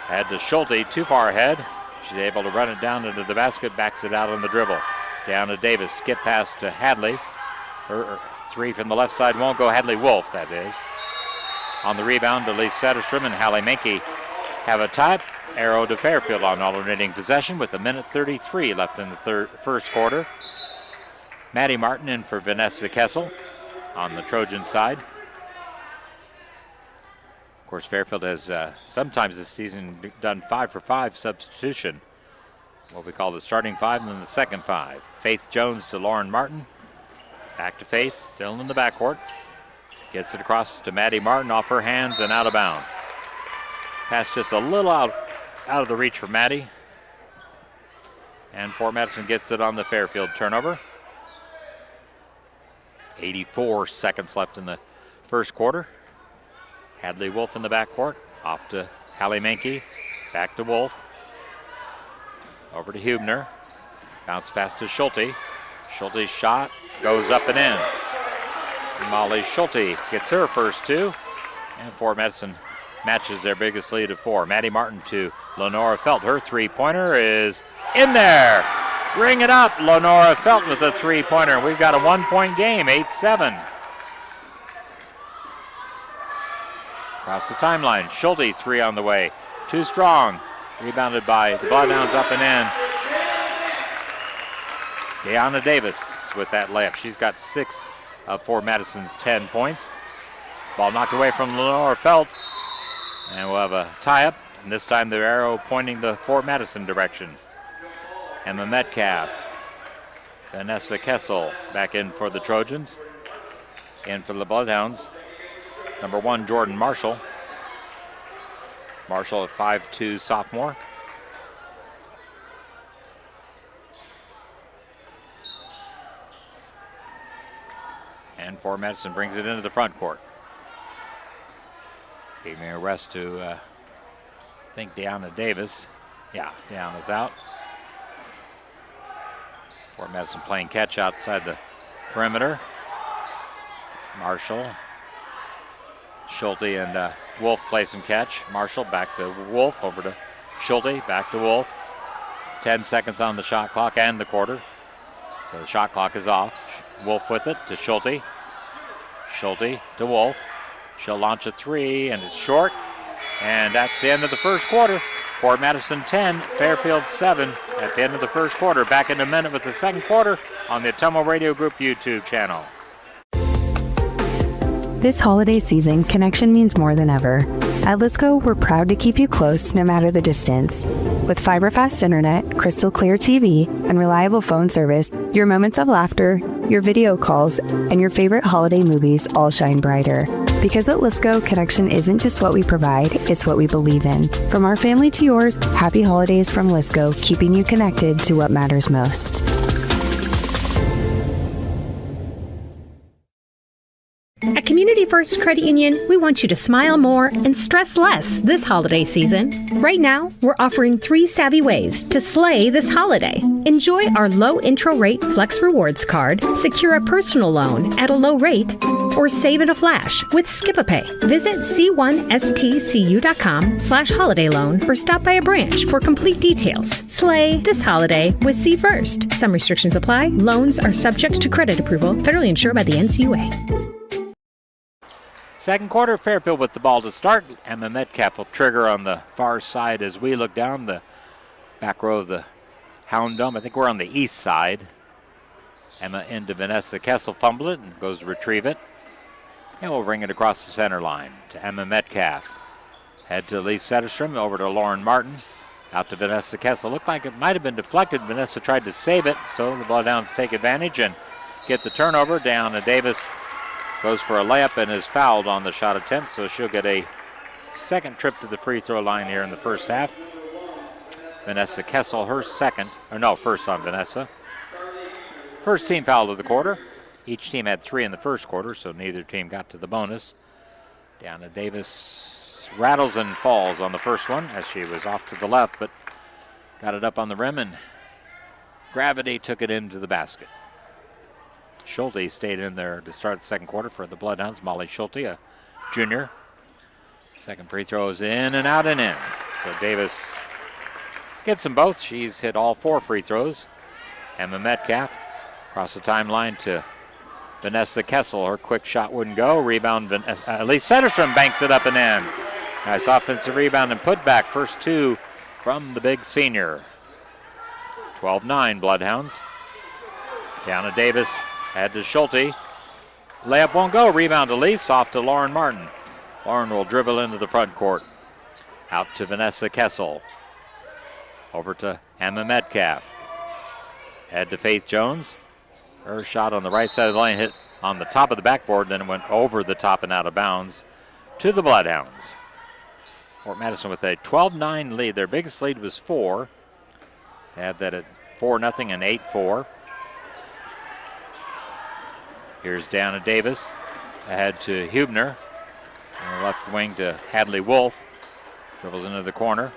B: Had to Schulte, too far ahead. She's able to run it down into the basket, backs it out on the dribble. Deanna Davis, skip pass to Hadley. Her three from the left side won't go. Hadley Wolf, that is. On the rebound, Elise Setterstrom and Hallie Menke have a tie. Arrow to Fairfield on alternating possession with 1:33 left in the first quarter. Maddie Martin in for Vanessa Kessel on the Trojan side. Of course, Fairfield has sometimes this season done 5-for-5 substitution. What we call the starting five and then the second five. Faith Jones to Lauren Martin. Back to Faith, still in the backcourt. Gets it across to Maddie Martin off her hands and out of bounds. Pass just a little out of the reach for Maddie. And Fort Madison gets it on the Fairfield turnover. 84 seconds left in the first quarter. Hadley Wolf in the backcourt. Off to Hallie Menke. Back to Wolf. Over to Hubner. Bounce pass to Schulte. Schulte's shot goes up and in. Molly Schulte gets her first two. And Fort Madison matches their biggest lead of 4. Maddie Martin to Lenora Felt. Her three-pointer is in there. Ring it up. Lenora Felt with a three-pointer. We've got a 1-point game, 8-7. Across the timeline, Schulte, three on the way. Too strong. Rebounded by the Bloodhounds, up and in. Deanna Davis with that layup. She's got 6 of Fort Madison's 10 points. Ball knocked away from Lenora Felt. And we'll have a tie-up. And this time the arrow pointing the Fort Madison direction. Emma Metcalf. Vanessa Kessel back in for the Trojans. In for the Bloodhounds. Number 1, Jordan Marshall. Marshall, a 5'2" sophomore. And Fort Madison brings it into the front court. Giving a rest to, I think, Deanna Davis. Yeah, Deanna's out. Fort Madison playing catch outside the perimeter. Marshall. Schulte and Wolf play some catch. Marshall back to Wolf, over to Schulte, back to Wolf. 10 seconds on the shot clock and the quarter. So the shot clock is off. Wolf with it to Schulte. Schulte to Wolf. She'll launch a three, and it's short. And that's the end of the first quarter. Fort Madison 10, Fairfield 7 at the end of the first quarter. Back in a minute with the second quarter on the Ottumwa Radio Group YouTube channel.
I: This holiday season, connection means more than ever. At Lisco, we're proud to keep you close no matter the distance. With fiber-fast internet, crystal clear TV, and reliable phone service, your moments of laughter, your video calls, and your favorite holiday movies all shine brighter. Because at Lisco, connection isn't just what we provide, it's what we believe in. From our family to yours, happy holidays from Lisco, keeping you connected to what matters most.
C: At Community First Credit Union, we want you to smile more and stress less this holiday season. Right now, we're offering 3 savvy ways to slay this holiday. Enjoy our low intro rate Flex Rewards card, secure a personal loan at a low rate, or save in a flash with Skip-a-Pay. Visit c1stcu.com/holiday loan or stop by a branch for complete details. Slay this holiday with C First. Some restrictions apply. Loans are subject to credit approval, federally insured by the NCUA.
B: Second quarter, Fairfield with the ball to start. Emma Metcalf will trigger on the far side as we look down the back row of the Hound Dome. I think we're on the east side. Emma into Vanessa Kessel, fumble it and goes to retrieve it. And we'll bring it across the center line to Emma Metcalf. Head to Elise Setterstrom, over to Lauren Martin. Out to Vanessa Kessel. Looked like it might have been deflected. Vanessa tried to save it, so the Bloodhounds take advantage and get the turnover. Down to Davis. Goes for a layup and is fouled on the shot attempt, so she'll get a second trip to the free throw line here in the first half. Vanessa Kessel, her second, or no, first on Vanessa. First team foul of the quarter. Each team had 3 in the first quarter, so neither team got to the bonus. Down to Davis, rattles and falls on the first one as she was off to the left, but Got it up on the rim, and gravity took it into the basket. Schulte stayed in there to start the second quarter for the Bloodhounds. Molly Schulte, a junior. Second free throw is in and out and in. So Davis gets them both. She's hit all 4 free throws. Emma Metcalf across the timeline to Vanessa Kessel. Her quick shot wouldn't go. Rebound, Elise Sederstrom banks it up and in. Nice offensive rebound and put back. First 2 from the big senior. 12-9 Bloodhounds. Down to Davis, head to Schulte. Layup won't go. Rebound Elise, off to Lauren Martin. Lauren will dribble into the front court. Out to Vanessa Kessel. Over to Emma Metcalf. Head to Faith Jones. Her shot on the right side of the lane hit on the top of the backboard, then it went over the top and out of bounds to the Bloodhounds. Fort Madison with a 12-9 lead. Their biggest lead was 4. They had that at 4-0 and 8-4. Here's Deanna Davis. Ahead to Hubner. On the left wing to Hadley Wolf. Dribbles into the corner.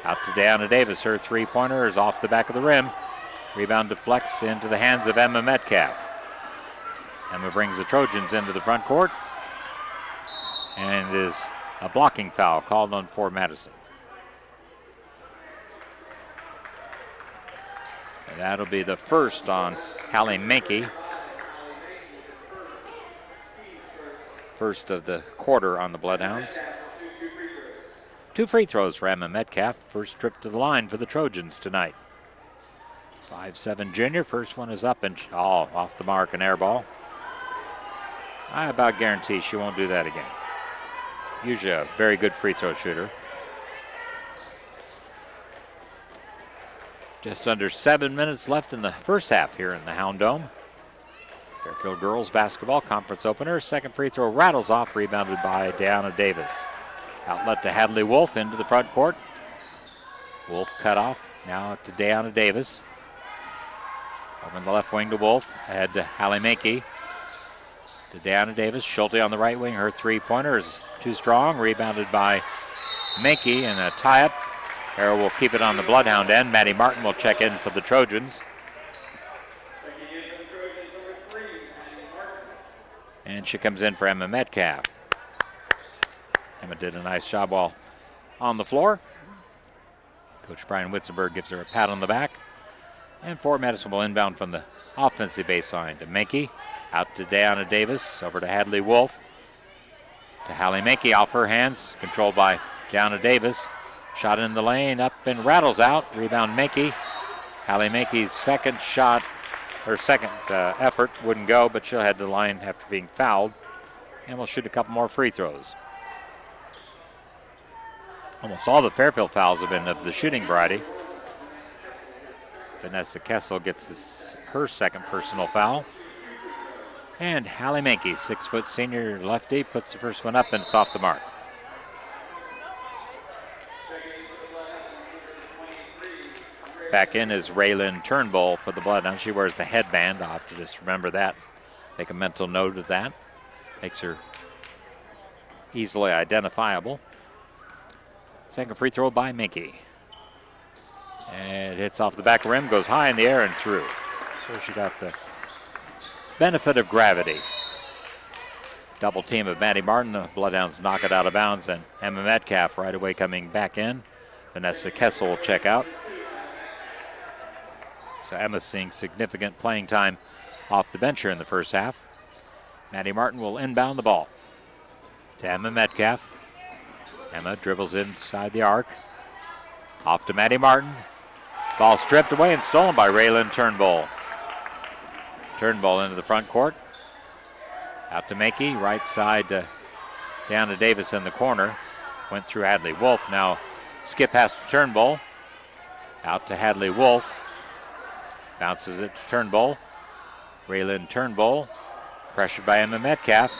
B: Out to Deanna Davis. Her three-pointer is off the back of the rim. Rebound deflects into the hands of Emma Metcalf. Emma brings the Trojans into the front court. And is a blocking foul called on Fort Madison. And that'll be the first on Hallie Mankey. First of the quarter on the Bloodhounds. 2 free throws for Emma Metcalf. First trip to the line for the Trojans tonight. 5'7" junior. First one is up and off the mark, an air ball. I about guarantee she won't do that again. Usually a very good free throw shooter. Just under 7 minutes left in the first half here in the Hound Dome. Fairfield Girls Basketball conference opener. Second free throw rattles off, rebounded by Deanna Davis. Outlet to Hadley Wolf into the front court. Wolf cut off. Now to Deanna Davis. Over in the left wing to Wolf. Ahead to Hallie Mankey. To Deanna Davis. Schulte on the right wing. Her three-pointer is too strong. Rebounded by Mankey, and a tie-up. Arrow will keep it on the Bloodhound end. Maddie Martin will check in for the Trojans. And she comes in for Emma Metcalf. Emma did a nice job while on the floor. Coach Brian Witzenberg gives her a pat on the back. And Fort Madison will inbound from the offensive baseline to Mankey. Out to Deanna Davis. Over to Hadley Wolf. To Hallie Mankey off her hands. Controlled by Deanna Davis. Shot in the lane. Up and rattles out. Rebound Mankey. Hallie Mankey's second shot. Her second effort wouldn't go, but she'll head to the line after being fouled. And we'll shoot a couple more free throws. Almost all the Fairfield fouls have been of the shooting variety. Vanessa Kessel gets her second personal foul. And Hallie Mankey, 6-foot senior lefty, puts the first one up, and it's off the mark. Back in is Raylyn Turnbull for the Bloodhounds. She wears the headband. I'll have to just remember that. Make a mental note of that. Makes her easily identifiable. Second free throw by Mankey. And it hits off the back rim, goes high in the air and through. So she got the benefit of gravity. Double team of Maddie Martin. The Bloodhounds knock it out of bounds, and Emma Metcalf right away coming back in. Vanessa Kessel will check out. So Emma's seeing significant playing time off the bench here in the first half. Maddie Martin will inbound the ball to Emma Metcalf. Emma dribbles inside the arc. Off to Maddie Martin. Ball stripped away and stolen by Raylyn Turnbull. Turnbull into the front court. Out to Mankey, right side to Deanna Davis in the corner. Went through Hadley Wolf. Now skip past Turnbull. Out to Hadley Wolf. Bounces it to Turnbull. Raylyn Turnbull. Pressured by Emma Metcalf.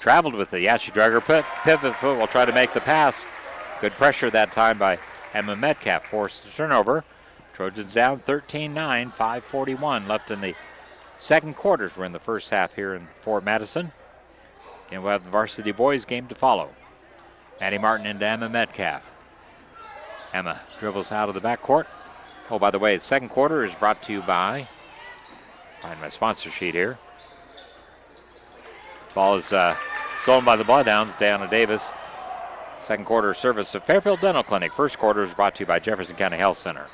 B: Traveled with it. Yeah, she drug her pivot foot. Will try to make the pass. Good pressure that time by Emma Metcalf. Forced the turnover. Trojans down 13-9. 5:41 left in the second quarter. We're in the first half here in Fort Madison. And we'll have the varsity boys game to follow. Maddie Martin into Emma Metcalf. Emma dribbles out of the backcourt. Oh, by the way, the second quarter is brought to you by, find my sponsor sheet here. Ball is stolen by the Bloodhounds, Diana Davis. Second quarter service of Fairfield Dental Clinic. First quarter is brought to you by Jefferson County Health Center.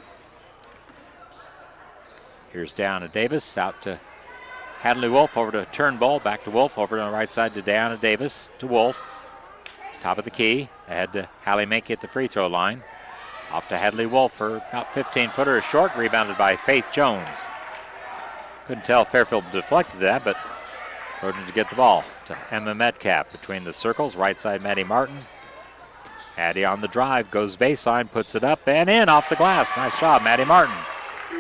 B: Here's Diana Davis out to Hadley Wolf, over to Turnbull, back to Wolf, over on the right side to Diana Davis, to Wolf. Top of the key, ahead to Hallie Mankey at the free throw line. Off to Hadley Wolf, her about 15-footer is short, rebounded by Faith Jones. Couldn't tell if Fairfield deflected that, but Trojans get the ball to Emma Metcalf between the circles, right side Maddie Martin. Addie on the drive, goes baseline, puts it up and in off the glass. Nice job, Maddie Martin.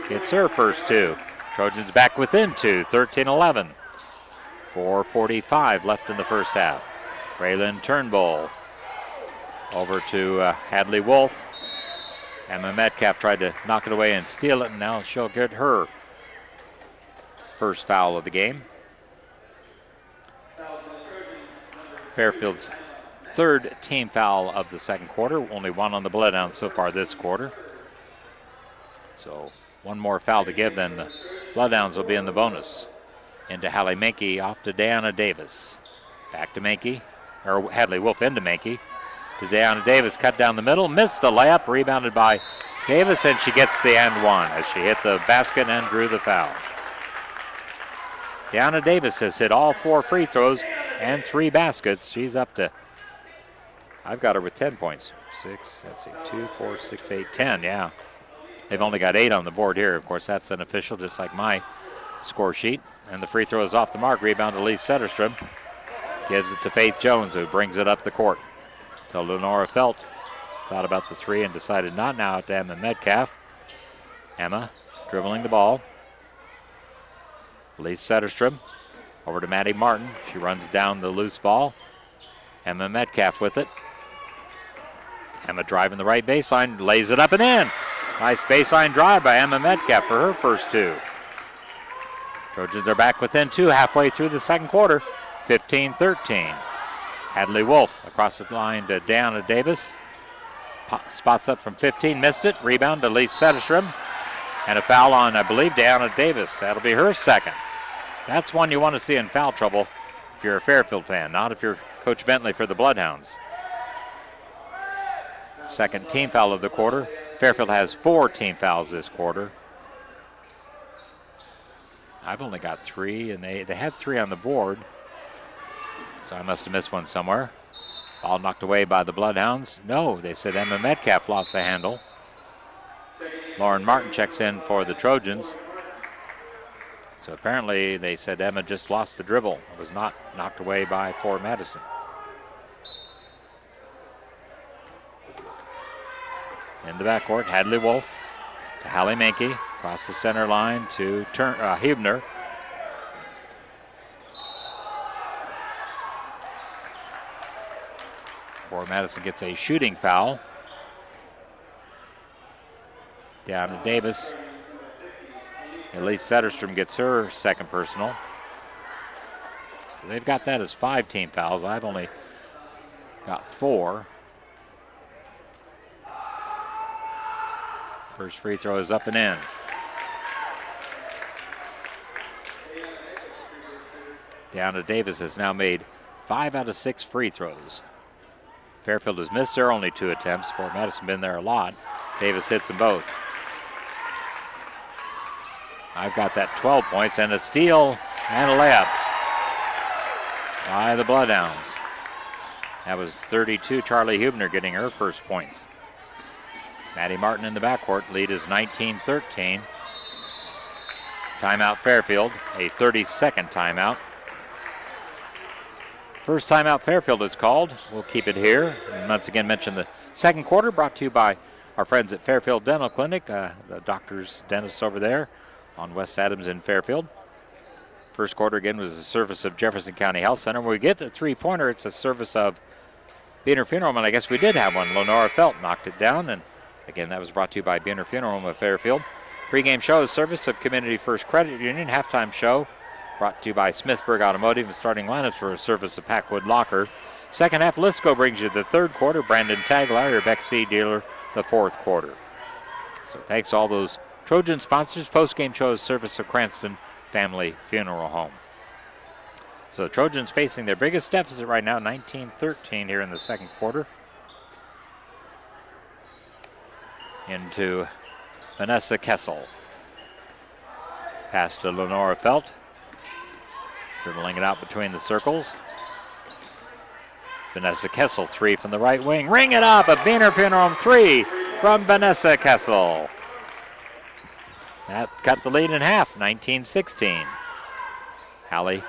B: Gets her first two. Trojans back within two, 13-11. 4:45 left in the first half. Braylon Turnbull over to Hadley Wolf. Emma Metcalf tried to knock it away and steal it, and now she'll get her first foul of the game. Fairfield's third team foul of the second quarter. Only one on the Bloodhounds so far this quarter. So one more foul to give, then the Bloodhounds will be in the bonus. Into Hallie Mankey, off to Diana Davis. Back to Mankey, or Hadley Wolf into Mankey. To Diana Davis, cut down the middle, missed the layup, rebounded by Davis, and she gets the and one as she hit the basket and drew the foul. Diana Davis has hit all 4 free throws and 3 baskets. She's up to, I've got her with 10 points. 6, let's see, 2, 4, 6, 8, 10, yeah. They've only got 8 on the board here. Of course, that's unofficial, just like my score sheet. And the free throw is off the mark. Rebound to Lee Setterstrom. Gives it to Faith Jones, who brings it up the court. To Lenora Felt. Thought about the 3 and decided not. Now to Emma Metcalf. Emma dribbling the ball. Lee Setterstrom over to Maddie Martin. She runs down the loose ball. Emma Metcalf with it. Emma driving the right baseline, lays it up and in. Nice baseline drive by Emma Metcalf for her first 2. Trojans are back within 2 halfway through the second quarter, 15-13. Hadley Wolf across the line to Diana Davis. Spots up from 15, missed it. Rebound to Lee Setterstrom. And a foul on, I believe, Diana Davis. That'll be her second. That's one you want to see in foul trouble if you're a Fairfield fan, not if you're Coach Bentley for the Bloodhounds. Second team foul of the quarter. Fairfield has 4 team fouls this quarter. I've only got 3, and they had 3 on the board. So I must have missed one somewhere. Ball knocked away by the Bloodhounds. No, they said Emma Metcalf lost the handle. Lauren Martin checks in for the Trojans. So apparently they said Emma just lost the dribble. It was not knocked away by Fort Madison. In the backcourt, Hadley Wolf to Hallie Mankey. Across the center line to Huebner. Fort Madison gets a shooting foul. Down to Davis. Elise Setterstrom gets her second personal. So they've got that as 5 team fouls. I've only got 4. First free throw is up and in. Diana Davis has now made 5 out of 6 free throws. Fairfield has missed their only 2 attempts. Fort Madison been there a lot. Davis hits them both. I've got that 12 points and a steal and a layup by the Bloodhounds. That was 32. Charlie Huebner getting her first points. Maddie Martin in the backcourt. Lead is 19-13. Timeout Fairfield, a 30-second timeout. First timeout Fairfield is called. We'll keep it here. And once again, mention the second quarter brought to you by our friends at Fairfield Dental Clinic, the doctors, dentists over there on West Adams in Fairfield. First quarter again was a service of Jefferson County Health Center. When we get the 3-pointer, it's a service of Biener Funeral Home, and I guess we did have one. Lenora Felt knocked it down, and again, that was brought to you by Biener Funeral Home of Fairfield. Pre-game show is service of Community First Credit Union. Halftime show brought to you by Smithburg Automotive, and starting lineups for a service of Packwood Locker. Second half, Lisco brings you the third quarter. Brandon Taglier, your Beck Seed dealer, the fourth quarter. So thanks to all those Trojan sponsors. Post-game show is service of Cranston Family Funeral Home. So the Trojans facing their biggest deficit right now, 19-13 here in the second quarter. Into Vanessa Kessel. Pass to Lenora Felt. Dribbling it out between the circles. Vanessa Kessel, 3 from the right wing. Ring it up, a Beaner Funeral Home 3 from Vanessa Kessel. That cut the lead in half, 19-16. Hallie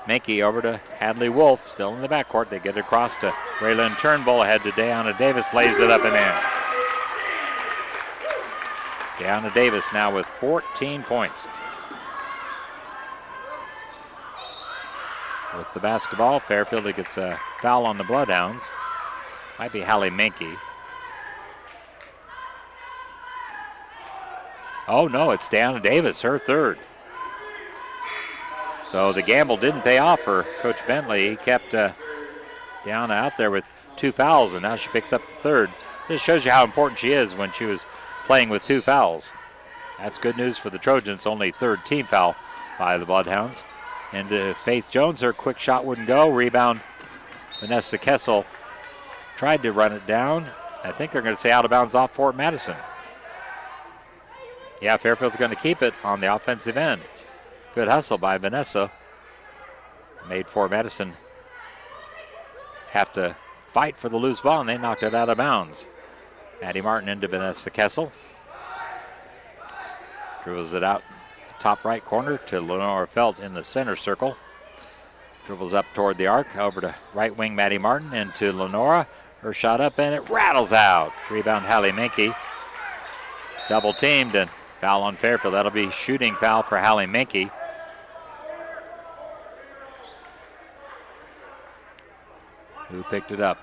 B: Menke over to Hadley Wolf, still in the backcourt. They get it across to Raylan Turnbull, ahead to Deanna Davis, lays it up and in. Deanna Davis now with 14 points. With the basketball, Fairfield gets a foul on the Bloodhounds. Might be Hallie Menke. Oh no, it's Deanna Davis, her third. So the gamble didn't pay off for Coach Bentley. He kept Deanna out there with 2 fouls, and now she picks up the third. This shows you how important she is when she was playing with 2 fouls. That's good news for the Trojans, only third team foul by the Bloodhounds. And Faith Jones, her quick shot wouldn't go. Rebound, Vanessa Kessel tried to run it down. I think they're going to say out of bounds off Fort Madison. Yeah, Fairfield's going to keep it on the offensive end. Good hustle by Vanessa. Made Fort Madison have to fight for the loose ball, and they knocked it out of bounds. Maddie Martin into Vanessa Kessel. Dribbles it out top right corner to Lenora Felt in the center circle. Dribbles up toward the arc, over to right wing Maddie Martin, into Lenora. Her shot up and it rattles out. Rebound Hallie Menke. Double teamed and foul on Fairfield. That'll be shooting foul for Hallie Menke. Who picked it up?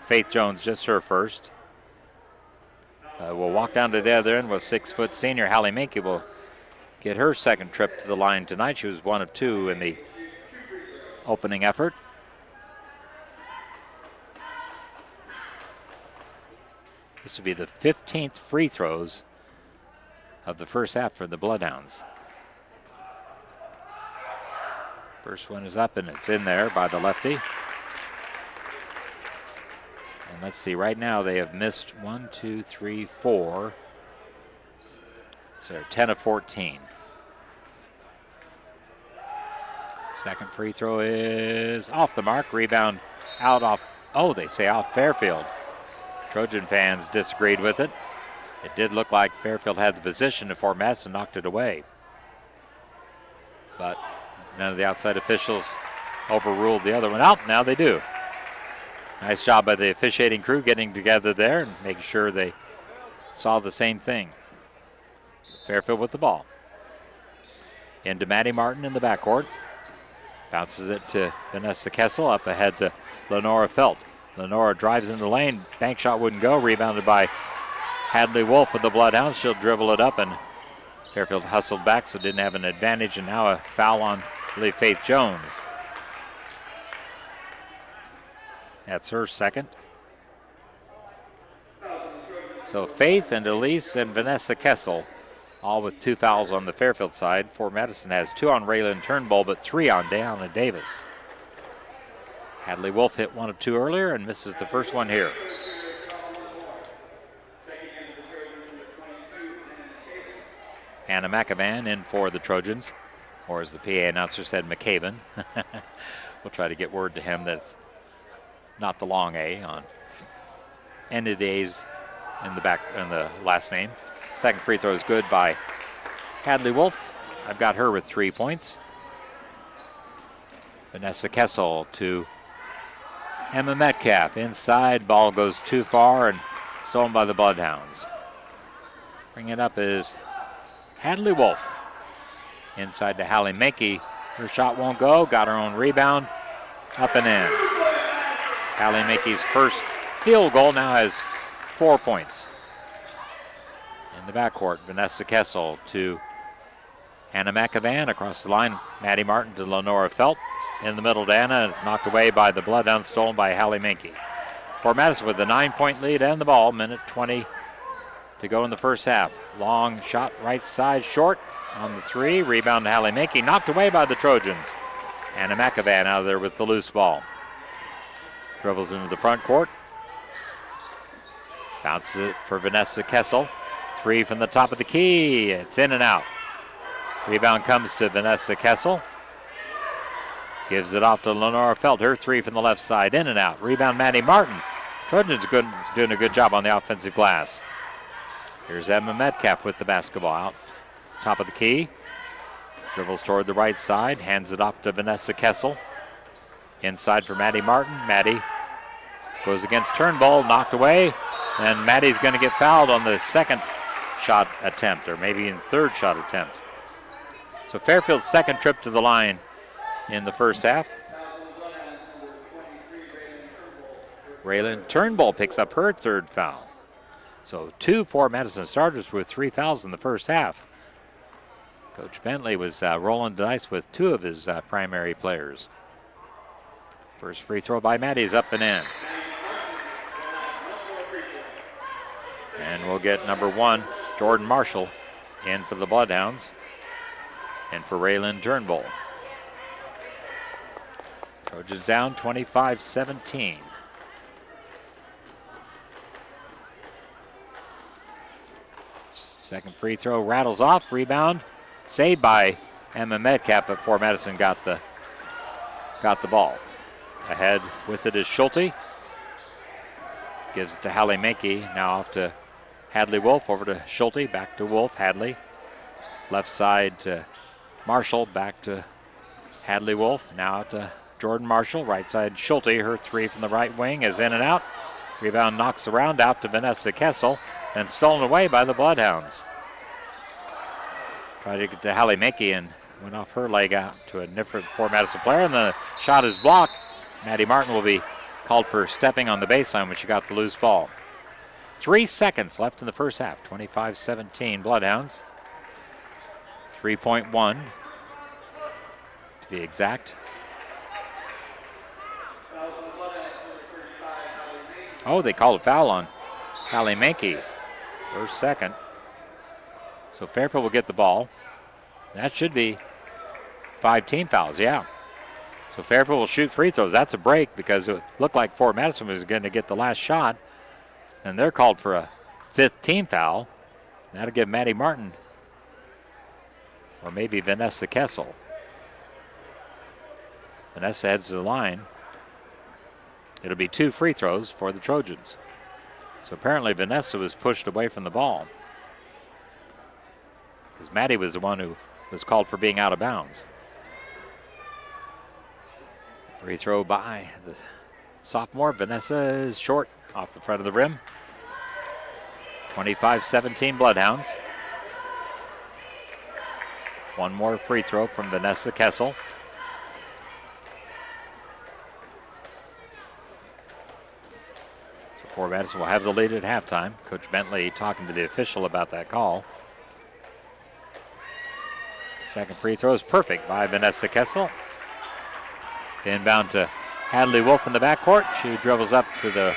B: Faith Jones, just her first. We'll walk down to the other end with 6-foot senior Hallie Menke will get her second trip to the line tonight. She was 1 of 2 in the opening effort. This will be the 15th free throws of the first half for the Bloodhounds. First one is up and it's in there by the lefty. And let's see, right now they have missed 1, 2, 3, 4. So they're 10 of 14. Second free throw is off the mark. Rebound out off, they say off Fairfield. Trojan fans disagreed with it. It did look like Fairfield had the position and Fort Madison knocked it away. But none of the outside officials overruled the other one out. Now they do. Nice job by the officiating crew getting together there and making sure they saw the same thing. Fairfield with the ball. Into Maddie Martin in the backcourt. Bounces it to Vanessa Kessel, up ahead to Lenora Felt. Lenora drives in the lane. Bank shot wouldn't go. Rebounded by Hadley Wolf of the Bloodhounds. She'll dribble it up, and Fairfield hustled back, so didn't have an advantage. And now a foul on, I believe, Faith Jones. That's her second. So Faith and Elise and Vanessa Kessel, all with 2 fouls on the Fairfield side. Fort Madison has 2 on Raylan Turnbull, but 3 on Deanna Davis. Hadley Wolf hit 1 of 2 earlier and misses the first one here. Hannah McAvan in for the Trojans, or as the PA announcer said, McCaven. We'll try to get word to him that's not the long A on end of the A's in the back in the last name. Second free throw is good by Hadley Wolf. I've got her with 3 points. Vanessa Kessel to Emma Metcalf. Inside, ball goes too far and stolen by the Bloodhounds. Bring it up is Hadley Wolf. Inside to Hallie Menke. Her shot won't go. Got her own rebound. Up and in. Hallie Menke's first field goal now has 4 points. In the backcourt, Vanessa Kessel to Hannah McAvan. Across the line, Maddie Martin to Lenora Felt. In the middle to Anna, and it's knocked away by the Bloodhounds, stolen by Hallie Menke. Fort Madison with a 9-point lead and the ball. Minute 20 to go in the first half. Long shot right side, short on the three. Rebound to Hallie Mackey, knocked away by the Trojans. Anna McAvan out of there with the loose ball. Dribbles into the front court. Bounces it for Vanessa Kessel. Three from the top of the key. It's in and out. Rebound comes to Vanessa Kessel. Gives it off to Lenora Felter. Three from the left side, in and out. Rebound Maddie Martin. Trojans doing a good job on the offensive glass. Here's Emma Metcalf with the basketball out. Top of the key. Dribbles toward the right side. Hands it off to Vanessa Kessel. Inside for Maddie Martin. Maddie goes against Turnbull. Knocked away. And Maddie's going to get fouled on the second shot attempt, or maybe in third shot attempt. So Fairfield's second trip to the line in the first half. Raylan Turnbull picks up her third foul. So 2 Fort Madison starters with 3 fouls in the first half. Coach Bentley was rolling the dice with 2 of his primary players. First free throw by Maddie is up and in. And we'll get number 1, Jordan Marshall, in for the Bloodhounds. And for Raylan Turnbull. Trojans down 25-17. Second free throw rattles off. Rebound saved by Emma Metcalf, but Fort Madison got the ball. Ahead with it is Schulte. Gives it to Hallie Mackey. Now off to Hadley Wolf. Over to Schulte. Back to Wolf. Hadley. Left side to Marshall. Back to Hadley Wolf. Now to Jordan Marshall. Right side Schulte. Her three from the right wing is in and out. Rebound knocks around out to Vanessa Kessel. And stolen away by the Bloodhounds. Tried to get to Hallie Mackey and went off her leg out to a different Fort Madison player. And the shot is blocked. Maddie Martin will be called for stepping on the baseline when she got the loose ball. 3 seconds left in the first half. 25-17 Bloodhounds. 3.1 to be exact. Oh, they called a foul on Hallie Mackey. First second. So Fairfield will get the ball. That should be 5 team fouls, yeah. So Fairfield will shoot free throws. That's a break because it looked like Fort Madison was going to get the last shot. And they're called for a 5th team foul. That'll give Maddie Martin or maybe Vanessa Kessel. Vanessa heads to the line. It'll be 2 free throws for the Trojans. So apparently Vanessa was pushed away from the ball, because Maddie was the one who was called for being out of bounds. Free throw by the sophomore. Vanessa is short off the front of the rim. 25-17 Bloodhounds. One more free throw from Vanessa Kessel. Fort Madison will have the lead at halftime. Coach Bentley talking to the official about that call. Second free throw is perfect by Vanessa Kessel. Inbound to Hadley Wolf in the backcourt. She dribbles up to the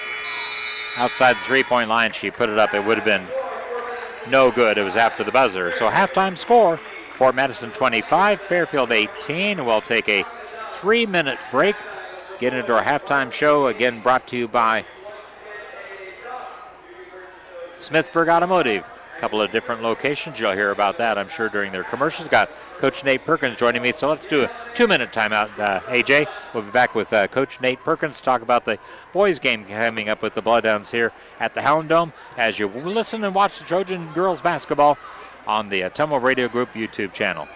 B: outside the three-point line. She put it up. It would have been no good. It was after the buzzer. So halftime score, Fort Madison 25, Fairfield 18. We'll take a 3-minute break. Get into our halftime show, again brought to you by Smithburg Automotive. A couple of different locations. You'll hear about that, I'm sure, during their commercials. Got Coach Nate Perkins joining me, so let's do a 2-minute timeout, AJ. We'll be back with Coach Nate Perkins to talk about the boys' game coming up with the Bloodhounds here at the Hound Dome as you listen and watch the Trojan Girls Basketball on the Ottumwa Radio Group YouTube channel.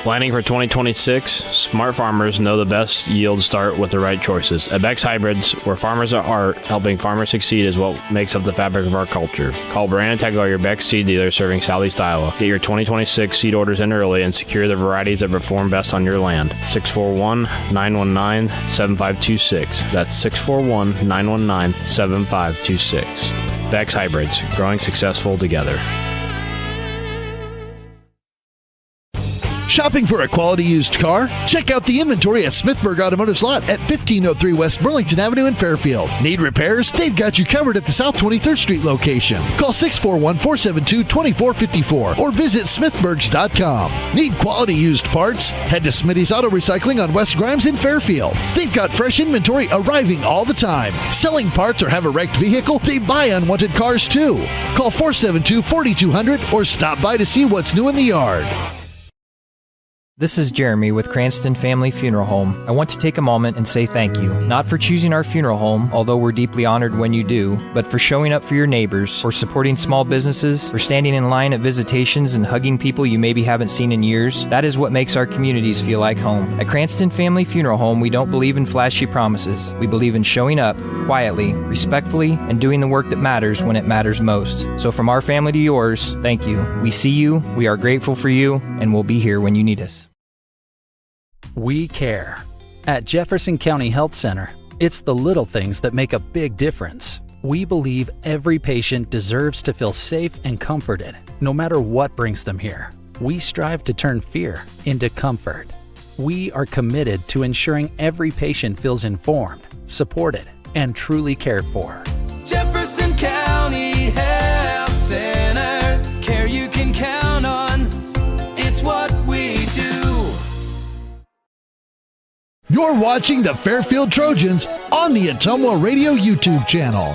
K: Planning for 2026? Smart farmers know the best yields start with the right choices. At Beck's Hybrids, where farmers are art, helping farmers succeed is what makes up the fabric of our culture. Call Brandon Tegler, your Beck's seed dealer serving Southeast Iowa. Get your 2026 seed orders in early and secure the varieties that perform best on your land. 641-919-7526. That's 641-919-7526. Beck's Hybrids, growing successful together.
A: Shopping for a quality used car? Check out the inventory at Smithburg Automotive's lot at 1503 West Burlington Avenue in Fairfield. Need repairs? They've got you covered at the South 23rd Street location. Call 641-472-2454 or visit smithburgs.com. Need quality used parts? Head to Smitty's Auto Recycling on West Grimes in Fairfield. They've got fresh inventory arriving all the time. Selling parts or have a wrecked vehicle? They buy unwanted cars too. Call 472-4200 or stop by to see what's new in the yard.
D: This is Jeremy with Cranston Family Funeral Home. I want to take a moment and say thank you, not for choosing our funeral home, although we're deeply honored when you do, but for showing up for your neighbors, for supporting small businesses, for standing in line at visitations and hugging people you maybe haven't seen in years. That is what makes our communities feel like home. At Cranston Family Funeral Home, we don't believe in flashy promises. We believe in showing up quietly, respectfully, and doing the work that matters when it matters most. So from our family to yours, thank you. We see you, we are grateful for you, and we'll be here when you need us.
E: We care. At Jefferson County Health Center, it's the little things that make a big difference. We believe every patient deserves to feel safe and comforted, no matter what brings them here. We strive to turn fear into comfort. We are committed to ensuring every patient feels informed, supported, and truly cared for.
F: Jefferson County Health Center, care you can count on. It's what we do.
A: You're watching the Fairfield Trojans on the Ottumwa Radio YouTube channel.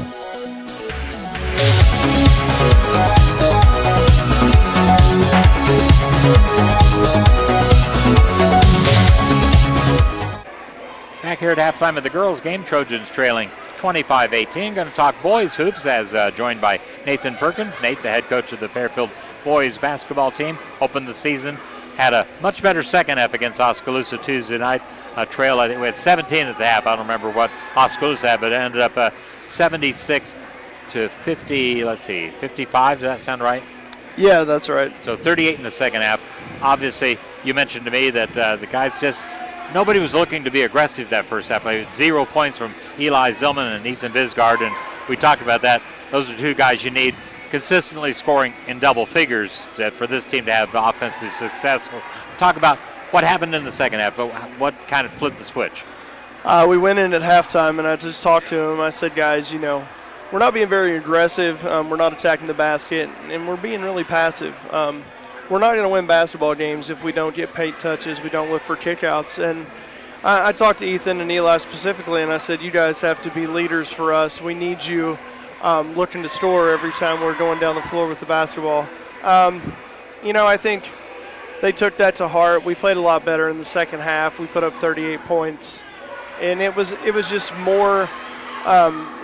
B: Back here at halftime of the girls' game, Trojans trailing 25-18. Going to talk boys hoops as joined by Nathan Perkins. Nate, the head coach of the Fairfield boys basketball team, opened the season, had a much better second half against Oskaloosa Tuesday night. A trail, I think we had 17 at the half. I don't remember what Oskaloosa had, but it ended up 76 to 50, 55. Does that sound right?
M: Yeah, that's right.
B: So 38 in the second half. Obviously, you mentioned to me that the guys nobody was looking to be aggressive that first half. I had 0 points from Eli Zillman and Ethan Bisgard, and we talked about that. Those are two guys you need consistently scoring in double figures for this team to have offensive success. So talk about what happened in the second half, but what kind of flipped the switch?
M: We went in at halftime, and I just talked to him. I said, guys, we're not being very aggressive. We're not attacking the basket, and we're being really passive. We're not going to win basketball games if we don't get paint touches, we don't look for kickouts. And I talked to Ethan and Eli specifically, and I said, you guys have to be leaders for us. We need you looking to score every time we're going down the floor with the basketball. I think they took that to heart. We played a lot better in the second half. We put up 38 points, and it was just more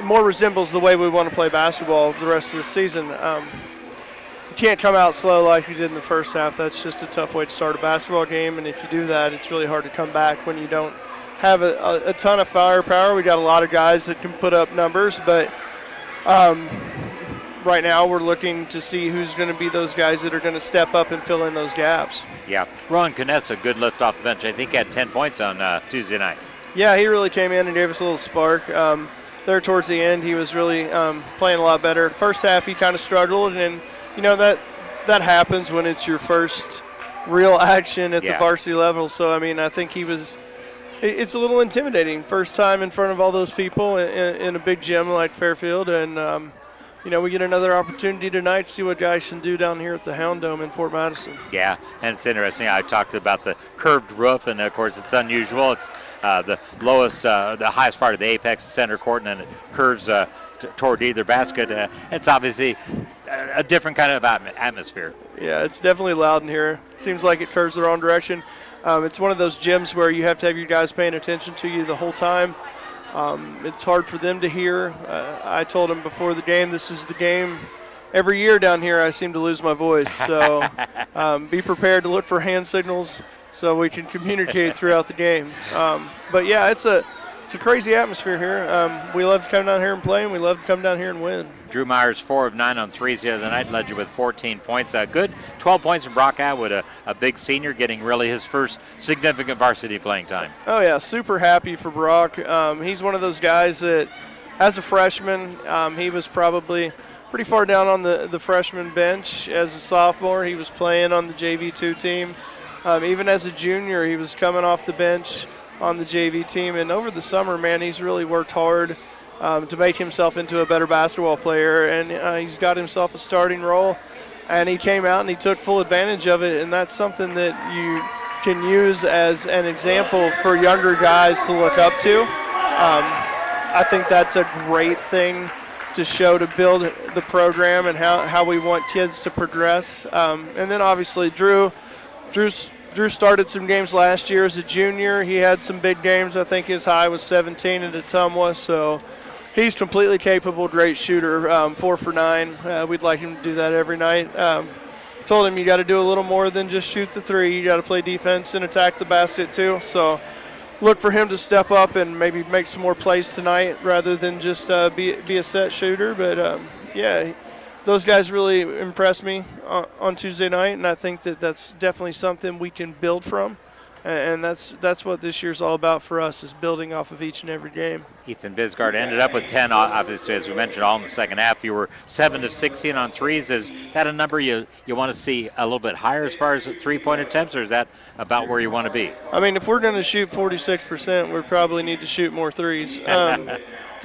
M: resembles the way we want to play basketball the rest of the season. You can't come out slow like you did in the first half. That's just a tough way to start a basketball game, and if you do that, it's really hard to come back when you don't have a ton of firepower. We got a lot of guys that can put up numbers, but right now we're looking to see who's going to be those guys that are going to step up and fill in those gaps.
B: Yeah, Ron Knessa, good lift off the bench. I think he had 10 points on Tuesday night.
M: Yeah, he really came in and gave us a little spark. There towards the end, he was really playing a lot better. First half, he kind of struggled, and that happens when it's your first real action at the varsity level. So, I think it's a little intimidating. First time in front of all those people in a big gym like Fairfield, and we get another opportunity tonight to see what guys can do down here at the Hound Dome in Fort Madison.
B: Yeah, and it's interesting. I talked about the curved roof, and of course it's unusual. It's the lowest, the highest part of the apex center court, and then it curves toward either basket. It's obviously a different kind of atmosphere.
M: Yeah, it's definitely loud in here. Seems like it curves the wrong direction. It's one of those gyms where you have to have your guys paying attention to you the whole time. It's hard for them to hear. I told them before the game, this is the game. Every year down here, I seem to lose my voice. So be prepared to look for hand signals so we can communicate throughout the game. But, yeah, it's a crazy atmosphere here. We love to come down here and play, and we love to come down here and win.
B: Drew Myers, 4 of 9 on threes the other night, led you with 14 points. Good 12 points from Brock Atwood, a big senior, getting really his first significant varsity playing time.
M: Oh, yeah, super happy for Brock. He's one of those guys that, as a freshman, he was probably pretty far down on the freshman bench. As a sophomore, he was playing on the JV2 team. Even as a junior, he was coming off the bench on the JV team. And over the summer, man, he's really worked hard to make himself into a better basketball player. And he's got himself a starting role. And he came out and he took full advantage of it. And that's something that you can use as an example for younger guys to look up to. I think that's a great thing to show, to build the program and how we want kids to progress. And then obviously Drew started some games last year as a junior. He had some big games. I think his high was 17 at Ottumwa, so he's completely capable, great shooter, 4 for 9. We'd like him to do that every night. Told him you got to do a little more than just shoot the three. You got to play defense and attack the basket too. So look for him to step up and maybe make some more plays tonight rather than just be a set shooter. But yeah, those guys really impressed me on Tuesday night, and I think that that's definitely something we can build from. And that's what this year's all about for us, is building off of each and every game.
B: Ethan Bisgard ended up with 10, obviously, as we mentioned, all in the second half. You were 7 of 16 on threes. Is that a number you want to see a little bit higher as far as three-point attempts, or is that about where you want to be?
M: I mean, if we're going to shoot 46%, we probably need to shoot more threes.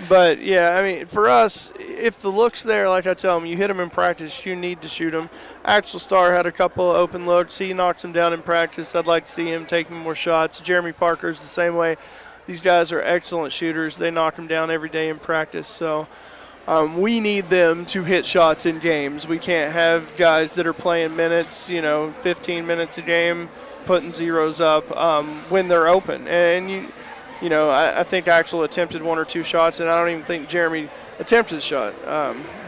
M: But, yeah, I mean, for us, if the look's there, like I tell them, you hit them in practice, you need to shoot them. Axel Starr had a couple of open looks. He knocks them down in practice. I'd like to see him taking more shots. Jeremy Parker's the same way. These guys are excellent shooters. They knock them down every day in practice. So we need them to hit shots in games. We can't have guys that are playing minutes, 15 minutes a game, putting zeros up when they're open. And, I think Axel attempted 1 or 2 shots, and I don't even think Jeremy attempted a shot.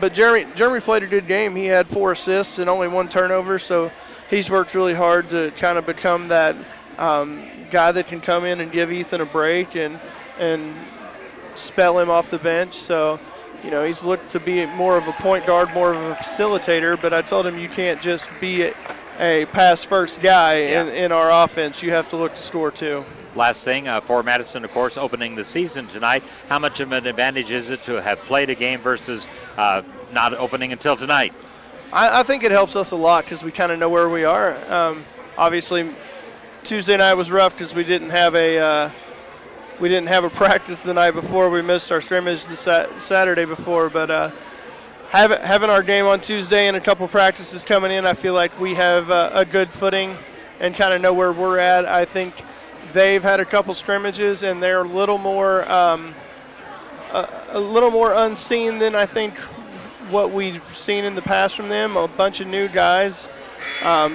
M: But Jeremy played a good game. He had 4 assists and only 1 turnover, so he's worked really hard to kind of become that guy that can come in and give Ethan a break and spell him off the bench. So, he's looked to be more of a point guard, more of a facilitator, but I told him you can't just be a pass-first guy in our offense. You have to look to score too.
B: Last thing, Fort Madison, of course, opening the season tonight. How much of an advantage is it to have played a game versus not opening until tonight?
M: I think it helps us a lot because we kind of know where we are. Obviously, Tuesday night was rough because we didn't have a practice the night before. We missed our scrimmage the Saturday before, but having our game on Tuesday and a couple practices coming in, I feel like we have a good footing and kind of know where we're at. I think they've had a couple scrimmages, and they're a little more unseen than I think what we've seen in the past from them. A bunch of new guys,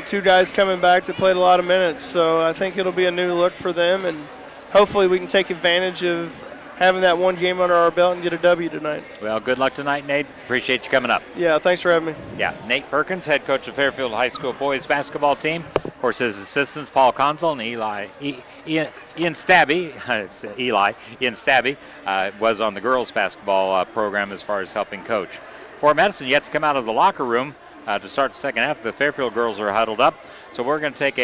M: 2 guys coming back that played a lot of minutes. So I think it'll be a new look for them, and hopefully we can take advantage of having that one game under our belt and get a W tonight. Well, good luck tonight, Nate. Appreciate you coming up. Yeah, thanks for having me. Yeah, Nate Perkins, head coach of Fairfield High School boys basketball team. Of course, his assistants, Paul Consul and Ian Stabby, was on the girls basketball program as far as helping coach. Fort Madison yet to come out of the locker room to start the second half. The Fairfield girls are huddled up, so we're going to take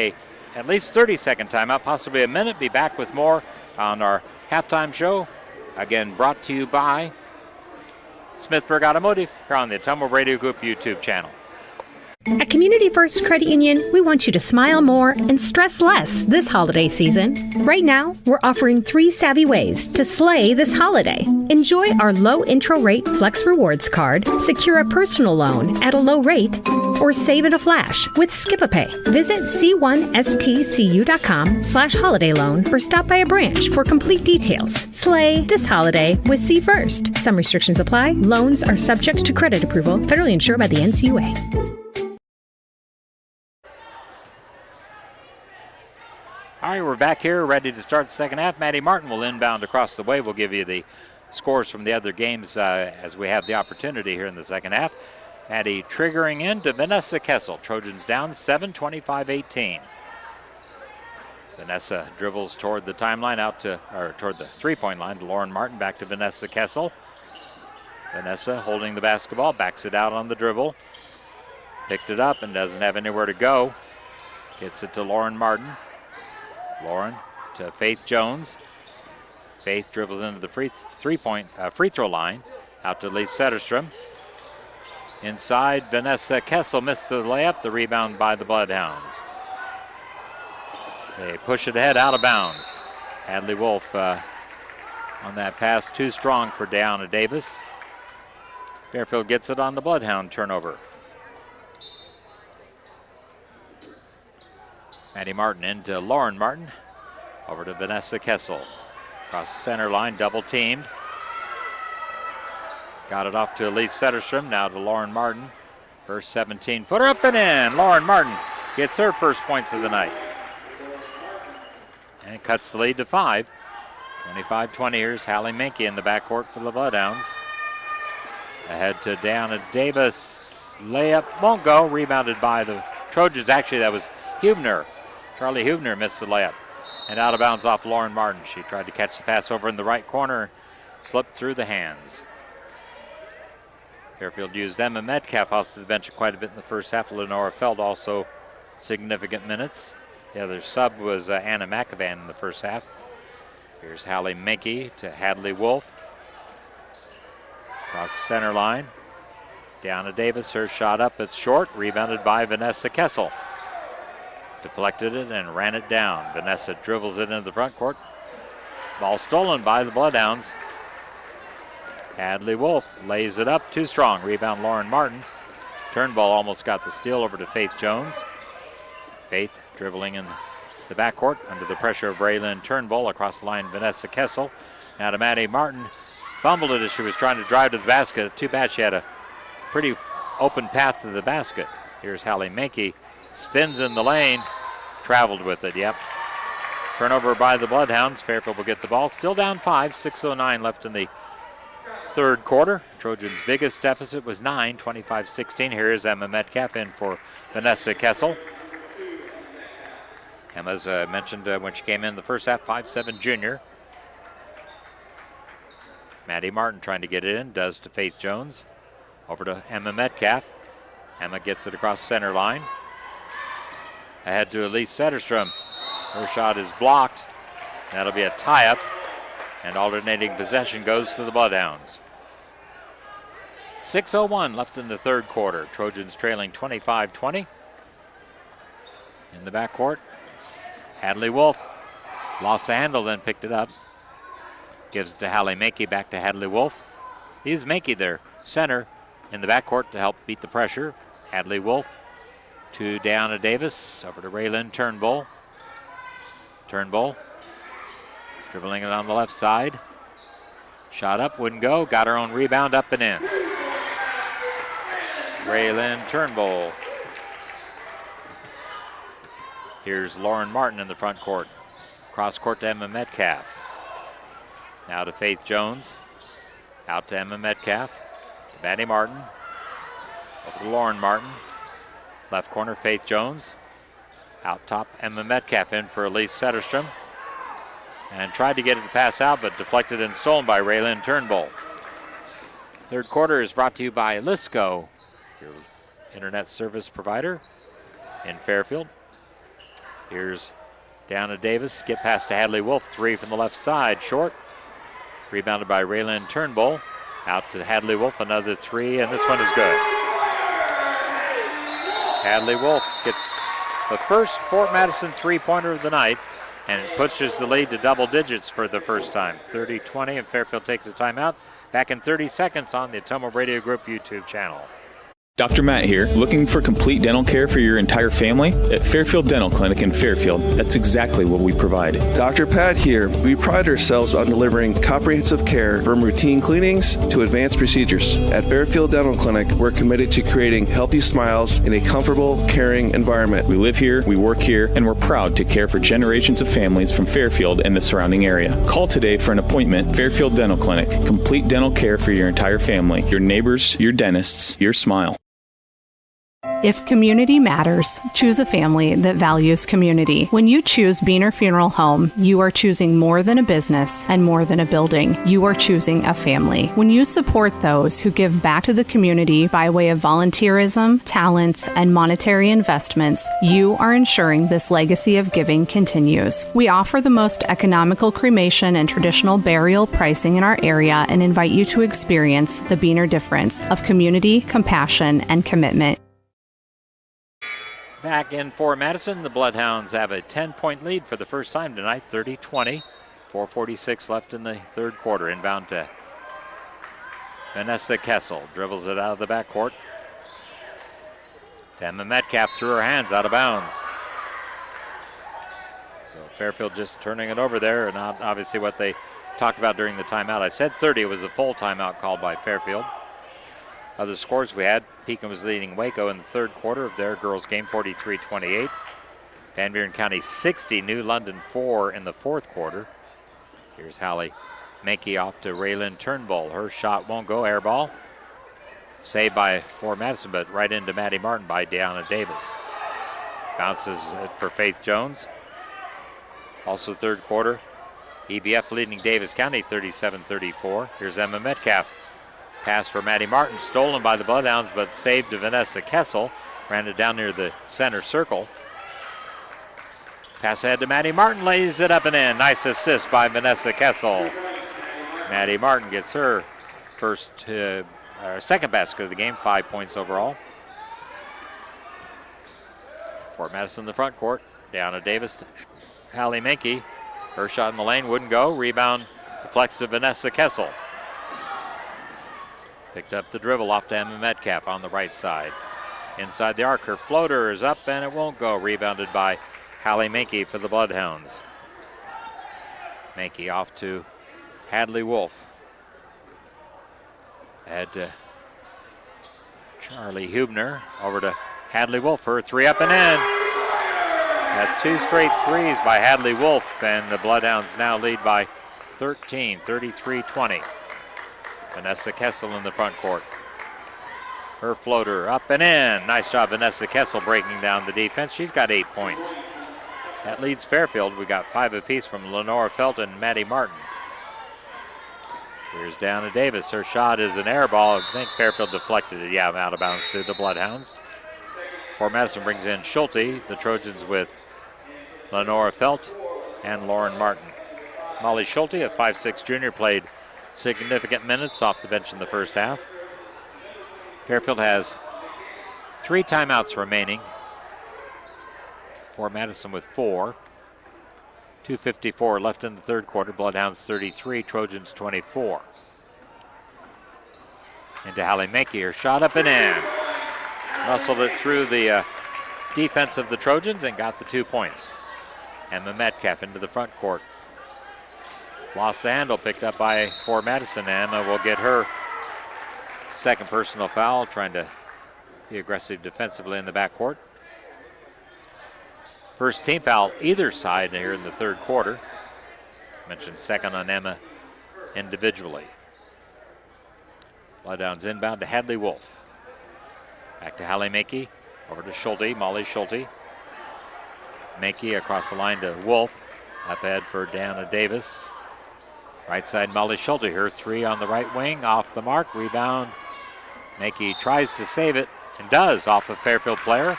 M: at least 30-second timeout, possibly a minute. Be back with more on our halftime show. Again, brought to you by Smithburg Automotive here on the Ottumwa Radio Group YouTube channel.
C: At Community First Credit Union, we want you to smile more and stress less this holiday season. Right now, we're offering 3 savvy ways to slay this holiday. Enjoy our low intro rate Flex Rewards card, secure a personal loan at a low rate, or save in a flash with Skip-a-Pay. Visit c1stcu.com/holiday loan or stop by a branch for complete details. Slay this holiday with C First. Some restrictions apply. Loans are subject to credit approval, federally insured by the NCUA.
B: All right, we're back here, ready to start the second half. Maddie Martin will inbound across the way. We'll give you the scores from the other games as we have the opportunity here in the second half. Maddie triggering in to Vanessa Kessel. Trojans down 7-25-18. Vanessa dribbles toward the timeline toward the three-point line to Lauren Martin. Back to Vanessa Kessel. Vanessa holding the basketball, backs it out on the dribble. Picked it up and doesn't have anywhere to go. Gets it to Lauren Martin. Lauren to Faith Jones. Faith dribbles into the free throw line. Out to Lee Setterstrom. Inside, Vanessa Kessel missed the layup. The rebound by the Bloodhounds. They push it ahead, out of bounds. Hadley Wolf on that pass, too strong for Deanna Davis. Fairfield gets it on the Bloodhound turnover. Maddie Martin into Lauren Martin. Over to Vanessa Kessel. Across the center line, double teamed. Got it off to Elise Setterstrom, now to Lauren Martin. First 17-footer up and in. Lauren Martin gets her first points of the night. And cuts the lead to 5. 25-20. Here's Hallie Minke in the backcourt for the Bloodhounds. Ahead to Deanna Davis. Layup won't go. Rebounded by the Trojans. Actually, that was Hubner. Charlie Hubner missed the layup. And out of bounds off Lauren Martin. She tried to catch the pass over in the right corner. Slipped through the hands. Fairfield used Emma Metcalf off the bench quite a bit in the first half. Lenora Feld also significant minutes. The other sub was Anna McAvan in the first half. Here's Hallie Minke to Hadley Wolf. Across the center line. Deanna Davis, her shot up, it's short. Rebounded by Vanessa Kessel. Deflected it and ran it down. Vanessa dribbles it into the front court. Ball stolen by the Bloodhounds. Hadley Wolf lays it up, too strong. Rebound Lauren Martin. Turnbull almost got the steal over to Faith Jones. Faith dribbling in the backcourt under the pressure of Raylyn Turnbull. Across the line, Vanessa Kessel. Now to Maddie Martin. Fumbled it as she was trying to drive to the basket. Too bad she had a pretty open path to the basket. Here's Hallie Minke. Spins in the lane. Traveled with it, yep. Turnover by the Bloodhounds. Fairfield will get the ball. Still down 5. 6:09 left in the third quarter. Trojans' biggest deficit was 9, 25-16. Here is Emma Metcalf in for Vanessa Kessel. Emma's mentioned when she came in the first half, 5'7" junior. Maddie Martin trying to get it in, does to Faith Jones. Over to Emma Metcalf. Emma gets it across center line. Ahead to Elise Setterstrom. Her shot is blocked. That'll be a tie-up. And alternating possession goes to the Bloodhounds. 6:01 left in the third quarter. Trojans trailing 25-20. In the backcourt, Hadley Wolf lost the handle, then picked it up. Gives it to Hallie Minke, back to Hadley Wolf. Here's Minke there, center in the backcourt to help beat the pressure. Hadley Wolf to Deanna Davis, over to Raylyn Turnbull. Turnbull dribbling it on the left side. Shot up, wouldn't go. Got her own rebound, up and in. Raylyn Turnbull. Here's Lauren Martin in the front court. Cross court to Emma Metcalf. Now to Faith Jones. Out to Emma Metcalf. To Maddie Martin. Over to Lauren Martin. Left corner, Faith Jones. Out top, Emma Metcalf in for Elise Setterstrom. And tried to get it to pass out, but deflected and stolen by Raylyn Turnbull. Third quarter is brought to you by Lisco, your internet service provider in Fairfield. Here's Deanna Davis, skip pass to Hadley Wolf, 3 from the left side, short. Rebounded by Raylyn Turnbull. Out to Hadley Wolf, another 3, and this one is good. Hadley Wolf gets the first Fort Madison three-pointer of the night and pushes the lead to double digits for the first time. 30-20, and Fairfield takes a timeout. Back in 30 seconds on the Atomo Radio Group YouTube channel.
G: Dr. Matt here. Looking for complete dental care for your entire family? At Fairfield Dental Clinic in Fairfield, that's exactly what we provide.
H: Dr. Pat here. We pride ourselves on delivering comprehensive care from routine cleanings to advanced procedures. At Fairfield Dental Clinic, we're committed to creating healthy smiles in a comfortable, caring environment.
G: We live here, we work here, and we're proud to care for generations of families from Fairfield and the surrounding area. Call today for an appointment. Fairfield Dental Clinic. Complete dental care for your entire family. Your neighbors, your dentists, your smile.
J: If community matters, choose a family that values community. When you choose Beaner Funeral Home, you are choosing more than a business and more than a building. You are choosing a family. When you support those who give back to the community by way of volunteerism, talents, and monetary investments, you are ensuring this legacy of giving continues. We offer the most economical cremation and traditional burial pricing in our area and invite you to experience the Beaner difference of community, compassion, and commitment.
B: Back in Fort Madison, the Bloodhounds have a 10-point lead for the first time tonight, 30-20. 4:46 left in the third quarter. Inbound to Vanessa Kessel. Dribbles it out of the backcourt. Emma Metcalf threw her hands out of bounds. So Fairfield just turning it over there, and not obviously what they talked about during the timeout. I said 30. It was a full timeout called by Fairfield. Other scores we had, Pekin was leading Waco in the third quarter of their girls game, 43-28. Van Buren County 60, New London 4 in the fourth quarter. Here's Hallie Mankey off to Raylyn Turnbull. Her shot won't go, air ball. Saved by Fort Madison, but right into Maddie Martin by Deanna Davis. Bounces it for Faith Jones. Also third quarter, EBF leading Davis County 37-34. Here's Emma Metcalf. Pass for Maddie Martin, stolen by the Bloodhounds, but saved to Vanessa Kessel. Ran it down near the center circle. Pass ahead to Maddie Martin, lays it up and in. Nice assist by Vanessa Kessel. Maddie Martin gets her second basket of the game, 5 points overall. Fort Madison in the front court. Down to Davis. Hallie Mankey. Her shot in the lane wouldn't go. Rebound deflects to Vanessa Kessel. Picked up the dribble off to Emma Metcalf on the right side. Inside the arc, her floater is up and it won't go. Rebounded by Hallie Mankey for the Bloodhounds. Mankey off to Hadley Wolf. Ahead to Charlie Hubner. Over to Hadley Wolf. Her three up and in. Got 2 straight threes by Hadley Wolf, and the Bloodhounds now lead by 13, 33-20. Vanessa Kessel in the front court. Her floater up and in. Nice job, Vanessa Kessel breaking down the defense. She's got 8 points. That leads Fairfield. We got 5 apiece from Lenora Felton and Maddie Martin. Here's down to Davis. Her shot is an air ball. I think Fairfield deflected it. Yeah, out of bounds to the Bloodhounds. Fort Madison brings in Schulte. The Trojans with Lenora Felt and Lauren Martin. Molly Schulte, a 5'6" junior, played significant minutes off the bench in the first half. Fairfield has 3 timeouts remaining. Fort Madison with 4. 2:54 left in the third quarter. Bloodhounds 33, Trojans 24. Into Hallie Mankey. Her shot up and in. Muscled it through the defense of the Trojans and got the 2 points. Emma Metcalf into the front court. Lost the handle, picked up by Fort Madison. Emma will get her second personal foul, trying to be aggressive defensively in the backcourt. First team foul either side here in the third quarter. Mentioned second on Emma individually. Bloodhounds inbound to Hadley Wolf. Back to Hallie Mankey. Over to Schulte, Molly Schulte. Mankey across the line to Wolf. Up ahead for Deanna Davis. Right side, Molly Schulte. Her three on the right wing, off the mark. Rebound. Mankey tries to save it and does off a Fairfield player.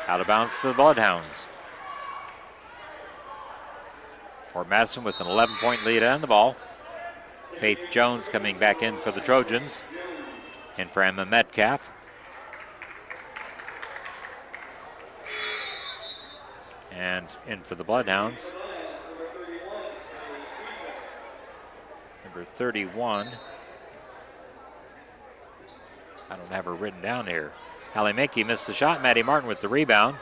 B: Out of bounds to the Bloodhounds. Fort Madison with an 11-point lead on the ball. Faith Jones coming back in for the Trojans. In for Emma Metcalf. And in for the Bloodhounds. Number 31. I don't have her written down here. Hallie Mankey missed the shot. Maddie Martin with the rebound.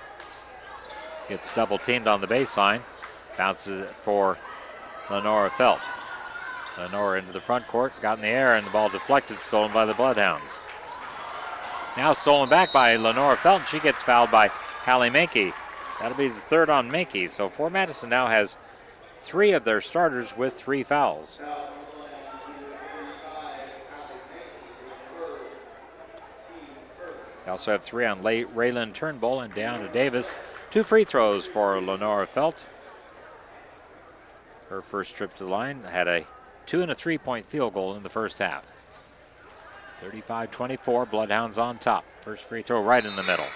B: Gets double teamed on the baseline. Bounces it for Lenora Felt. Lenora into the front court, got in the air, and the ball deflected, stolen by the Bloodhounds. Now stolen back by Lenora Felt, and she gets fouled by Hallie Mankey. That'll be the third on Mankey. So Fort Madison now has 3 of their starters with 3 fouls. They also have 3 on Raylyn Turnbull and down to Davis. 2 free throws for Lenora Felt. Her first trip to the line had a 2 and a 3-point field goal in the first half. 35-24, Bloodhounds on top. First free throw right in the middle.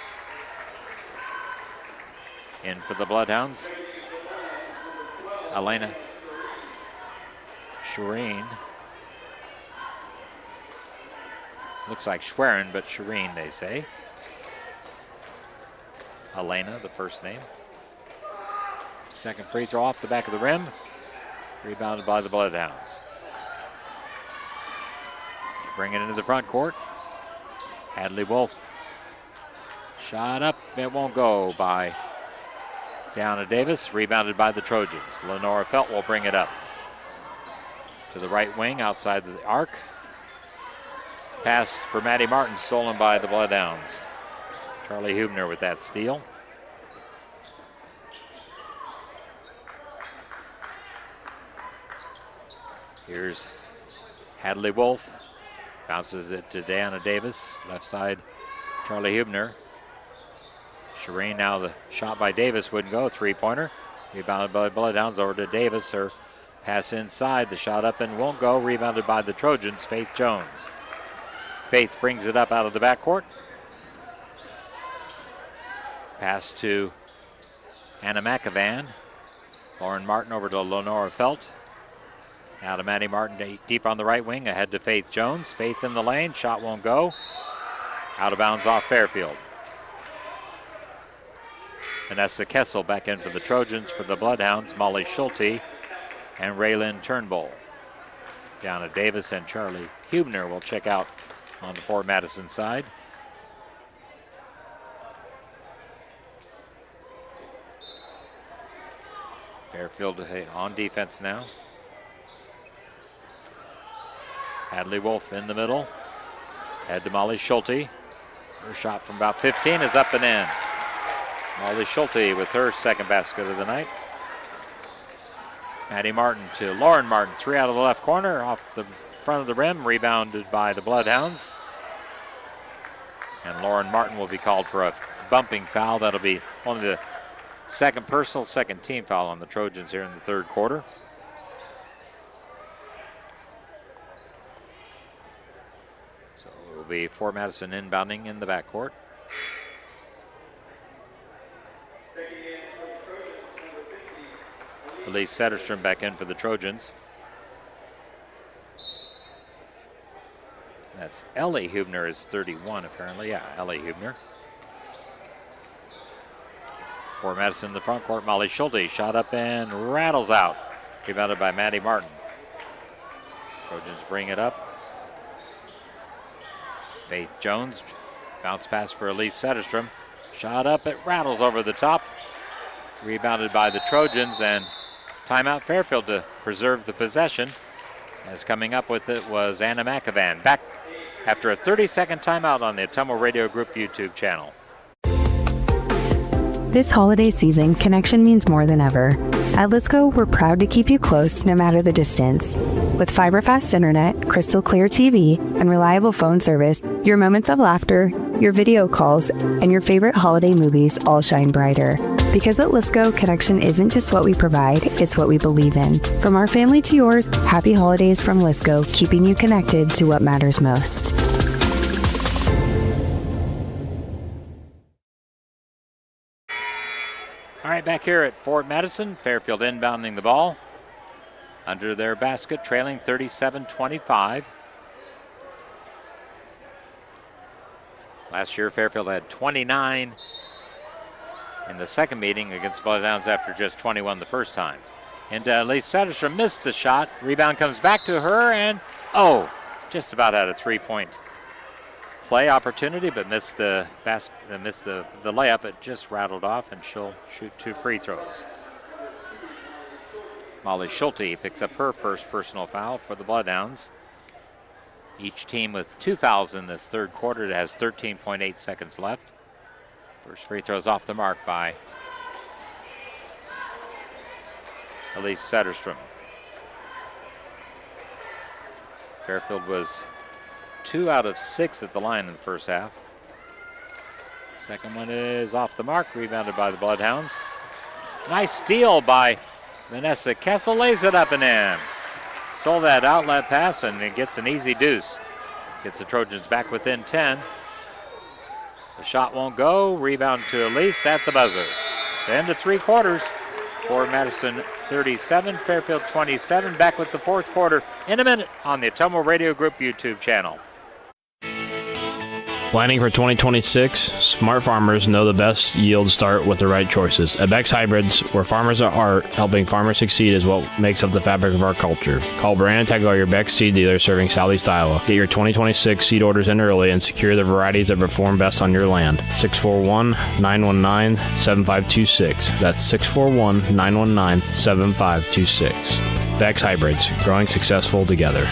B: In for the Bloodhounds, Elena Shireen. Looks like Schwerin, but Shireen they say. Elena, the first name. Second free throw off the back of the rim. Rebounded by the Bloodhounds. Bring it into the front court. Hadley Wolf. Shot up. It won't go by Deanna Davis. Rebounded by the Trojans. Lenora Felt will bring it up. To the right wing outside the arc. Pass for Maddie Martin stolen by the Bloodhounds. Charlie Hubner with that steal. Here's Hadley Wolf. Bounces it to Deanna Davis. Left side, Charlie Hubner. Shireen, now the shot by Davis wouldn't go. Three-pointer. Rebounded by Bloodhounds over to Davis. Her pass inside. The shot up and won't go. Rebounded by the Trojans. Faith Jones. Faith brings it up out of the backcourt. Pass to Anna McEvan. Lauren Martin over to Lenora Felt. Now to Maddie Martin deep on the right wing. Ahead to Faith Jones. Faith in the lane. Shot won't go. Out of bounds off Fairfield. Vanessa Kessel back in for the Trojans. For the Bloodhounds, Molly Schulte and Raylyn Turnbull. Down to Davis and Charlie Hubner will check out on the Fort Madison side. Fairfield on defense now. Hadley Wolf in the middle. Head to Molly Schulte. Her shot from about 15 is up and in. Molly Schulte with her second basket of the night. Maddie Martin to Lauren Martin. Three out of the left corner off the front of the rim. Rebounded by the Bloodhounds. And Lauren Martin will be called for a bumping foul. That'll be only the second personal, second team foul on the Trojans here in the third quarter. So it will be Fort Madison inbounding in the backcourt. Elise Setterstrom back in for the Trojans. That's Ellie Hubner is 31 apparently. Yeah, Ellie Hubner. For Madison in the front court, Molly Schulte shot up and rattles out. Rebounded by Maddie Martin. Trojans bring it up. Faith Jones, bounce pass for Elise Setterstrom. Shot up, it rattles over the top. Rebounded by the Trojans and timeout Fairfield to preserve the possession. As coming up with it was Anna McEvan. Back after a 30-second timeout on the Ottumwa Radio Group YouTube channel.
I: This holiday season, connection means more than ever. At Lisco, we're proud to keep you close no matter the distance. With fiber-fast internet, crystal clear TV, and reliable phone service, your moments of laughter, your video calls, and your favorite holiday movies all shine brighter. Because at Lisco, connection isn't just what we provide, it's what we believe in. From our family to yours, happy holidays from Lisco, keeping you connected to what matters most.
B: All right, back here at Fort Madison, Fairfield inbounding the ball. Under their basket, trailing 37-25. Last year, Fairfield had 29 in the second meeting against Bloodhounds after just 21 the first time. And Elise Setterstrom missed the shot. Rebound comes back to her, and just about had a three-point play opportunity, but missed the layup. It just rattled off, and she'll shoot two free throws. Molly Schulte picks up her first personal foul for the Bloodhounds. Each team with 2 fouls in this third quarter. It has 13.8 seconds left. First free throws off the mark by Elise Setterstrom. Fairfield was 2 out of 6 at the line in the first half. Second one is off the mark, rebounded by the Bloodhounds. Nice steal by Vanessa Kessel, lays it up and in. Stole that outlet pass and it gets an easy deuce. Gets the Trojans back within 10. The shot won't go, rebound to Elise at the buzzer. The end of three quarters. Fort Madison 37, Fairfield 27. Back with the fourth quarter in a minute on the Ottumwa Radio Group YouTube channel.
K: Planning for 2026? Smart farmers know the best yields start with the right choices. At Beck's Hybrids, where farmers are art, helping farmers succeed is what makes up the fabric of our culture. Call Brandon Tegler, your Beck's seed dealer serving Southeast Iowa. Get your 2026 seed orders in early and secure the varieties that perform best on your land. 641-919-7526. That's 641-919-7526. Beck's Hybrids, growing successful together.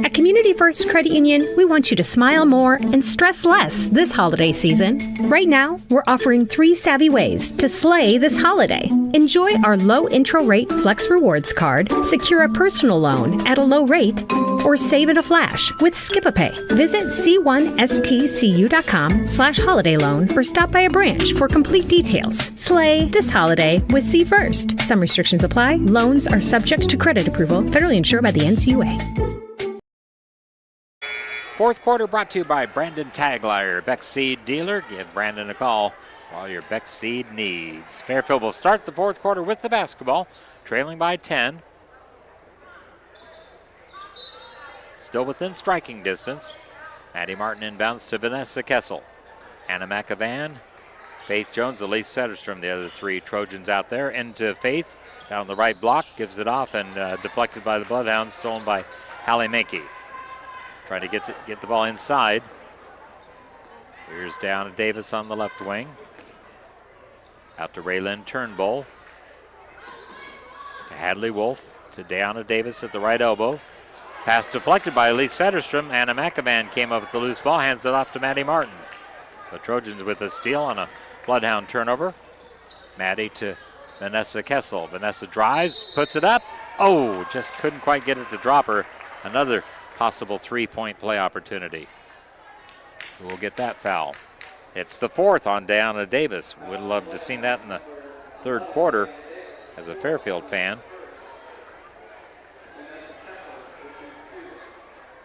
C: At Community First Credit Union, we want you to smile more and stress less this holiday season. Right now, we're offering 3 savvy ways to slay this holiday. Enjoy our low intro rate Flex Rewards card, secure a personal loan at a low rate, or save in a flash with Skip-a-Pay. Visit c1stcu.com/holiday loan or stop by a branch for complete details. Slay this holiday with C First. Some restrictions apply. Loans are subject to credit approval. Federally insured by the NCUA.
B: Fourth quarter brought to you by Brandon Tagler, Beck's seed dealer. Give Brandon a call for all your Beck's seed needs. Fairfield will start the fourth quarter with the basketball, trailing by 10. Still within striking distance. Maddie Martin inbounds to Vanessa Kessel. Anna McAvan, Faith Jones, Elise Setterstrom, the other 3 Trojans out there. Into Faith, down the right block, gives it off and deflected by the Bloodhounds, stolen by Hallie Mankey. Trying to get the ball inside. Here's Deanna Davis on the left wing. Out to Raylyn Turnbull. To Hadley Wolf. To Deanna Davis at the right elbow. Pass deflected by Elise Setterstrom. Anna McAvan came up with the loose ball, hands it off to Maddie Martin. The Trojans with a steal on a Bloodhound turnover. Maddie to Vanessa Kessel. Vanessa drives, puts it up. Oh, just couldn't quite get it to drop her. Another possible 3-point play opportunity. We'll get that foul. It's the 4th on Deanna Davis. Would love to have seen that in the third quarter as a Fairfield fan.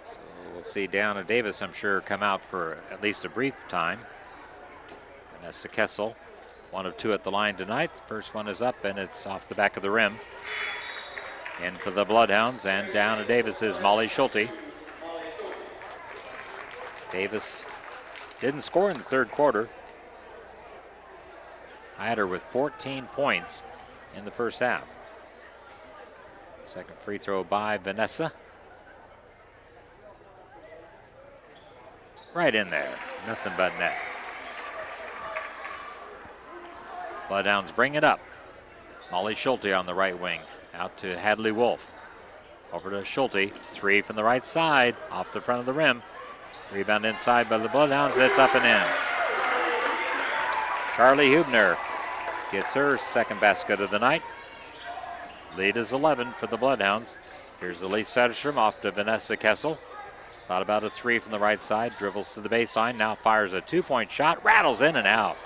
B: So we'll see Deanna Davis, I'm sure, come out for at least a brief time. Vanessa Kessel, 1 of 2 at the line tonight. The first one is up and it's off the back of the rim. In for the Bloodhounds, and Deanna Davis is Molly Schulte. Davis didn't score in the third quarter. I had her with 14 points in the first half. Second free throw by Vanessa. Right in there, nothing but net. Bloodhounds bring it up. Molly Schulte on the right wing. Out to Hadley Wolf. Over to Schulte. 3 from the right side. Off the front of the rim. Rebound inside by the Bloodhounds. It's up and in. Charlie Hubner gets her second basket of the night. Lead is 11 for the Bloodhounds. Here's Elise Setterstrom off to Vanessa Kessel. Thought about a 3 from the right side. Dribbles to the baseline. Now fires a 2-point shot. Rattles in and out.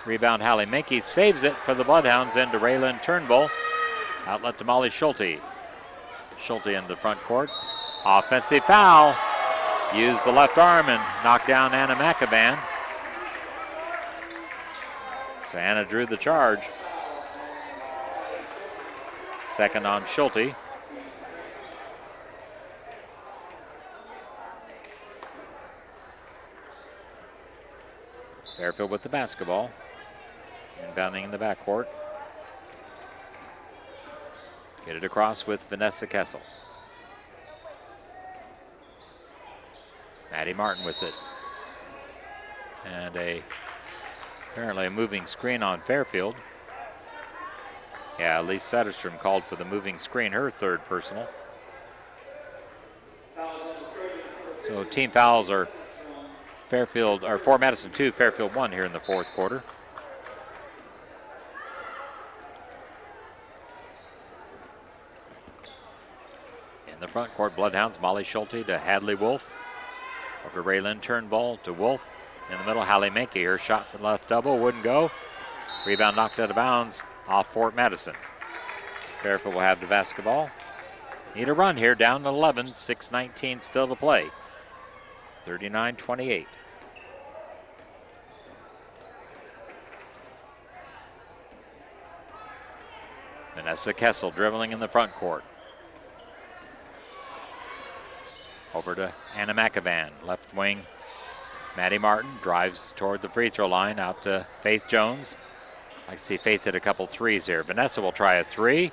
B: Rebound Hallie Mankey saves it for the Bloodhounds into Raylyn Turnbull. Outlet to Molly Schulte. Schulte in the front court. Offensive foul. Used the left arm and knocked down Anna McAvan. So Anna drew the charge. Second on Schulte. Fairfield with the basketball. Inbounding in the backcourt. Get it across with Vanessa Kessel. Maddie Martin with it. And apparently a moving screen on Fairfield. Yeah, Elise Setterstrom called for the moving screen, her third personal. So team fouls are Fairfield, or Fort Madison 2, Fairfield 1 here in the fourth quarter. In the front court, Bloodhounds, Molly Schulte to Hadley Wolf. Over Raylyn Turnbull to Wolf. In the middle, Hallie Mankey. Her shot from left elbow wouldn't go. Rebound knocked out of bounds off Fort Madison. Fairfield will have the basketball. Need a run here, down to 11, 6:19 still to play. 39-28. Vanessa Kessel dribbling in the front court. Over to Anna McAvan, left wing. Maddie Martin drives toward the free throw line, out to Faith Jones. I see Faith hit a couple threes here. Vanessa will try a three.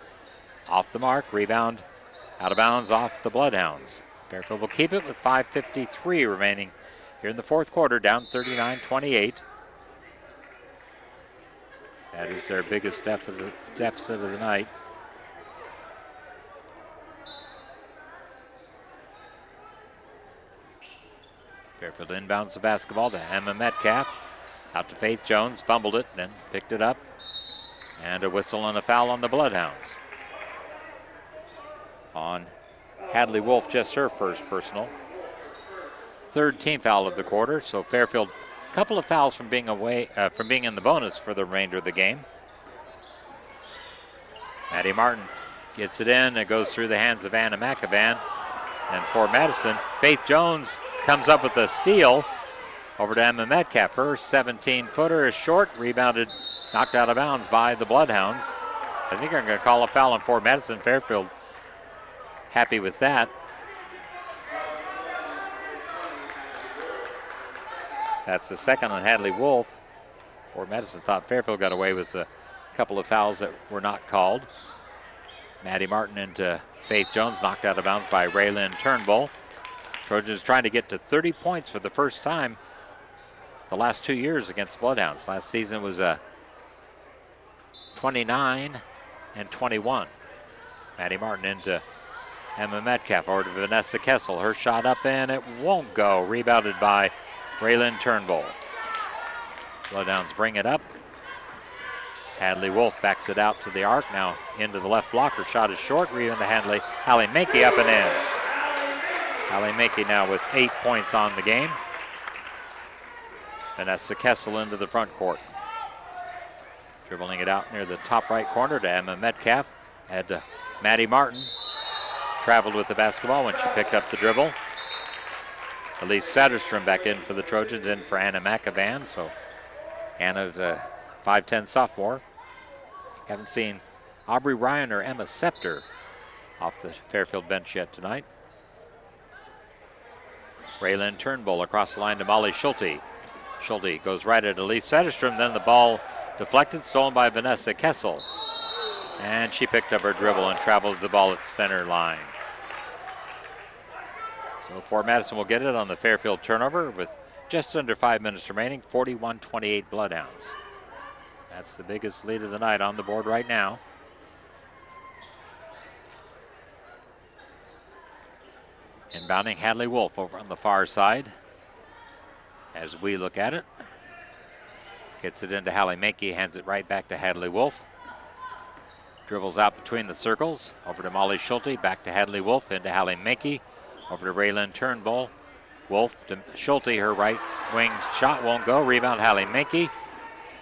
B: Off the mark, rebound, out of bounds off the Bloodhounds. Fairfield will keep it with 5:53 remaining here in the fourth quarter, down 39-28. That is their biggest deficit of the night. Fairfield inbounds the basketball to Emma Metcalf. Out to Faith Jones, fumbled it, then picked it up. And a whistle and a foul on the Bloodhounds. On Hadley Wolf, just her first personal. Third team foul of the quarter, so Fairfield, a couple of fouls from being in the bonus for the remainder of the game. Maddie Martin gets it in, it goes through the hands of Anna McAvan. And for Madison, Faith Jones comes up with a steal over to Emma Metcalf. Her 17-footer is short, rebounded, knocked out of bounds by the Bloodhounds. I think I'm going to call a foul on Fort Madison. Fairfield happy with that. That's the second on Hadley Wolf. Fort Madison thought Fairfield got away with a couple of fouls that were not called. Maddie Martin into Faith Jones, knocked out of bounds by Raylyn Turnbull. Trojans trying to get to 30 points for the first time the last 2 years against Bloodhounds. Last season was 29 and 21. Maddie Martin into Emma Metcalf, over to Vanessa Kessel. Her shot up and it won't go. Rebounded by Raylyn Turnbull. Bloodhounds bring it up. Hadley Wolf backs it out to the arc, now into the left block. Her shot is short, rebound to Hallie Mackey up and in. Hallie Mackey now with 8 points on the game. Vanessa Kessel into the front court. Dribbling it out near the top right corner to Emma Metcalf. Had to Maddie Martin. Traveled with the basketball when she picked up the dribble. Elise Satterstrom back in for the Trojans, in for Anna McAvan. So Anna's a 5'10 sophomore. Haven't seen Aubrey Ryan or Emma Scepter off the Fairfield bench yet tonight. Raylyn Turnbull across the line to Molly Schulte. Schulte goes right at Elise Satterstrom, then the ball deflected, stolen by Vanessa Kessel. And she picked up her dribble and traveled the ball at the center line. So Fort Madison will get it on the Fairfield turnover with just under 5 minutes remaining, 41-28 Bloodhounds. That's the biggest lead of the night on the board right now. Inbounding Hadley Wolf over on the far side. As we look at it, gets it into Hallie Mackey, hands it right back to Hadley Wolf. Dribbles out between the circles, over to Molly Schulte, back to Hadley Wolf, into Hallie Mackey, over to Raylyn Turnbull. Wolf to Schulte, her right wing shot won't go. Rebound Hallie Mackey.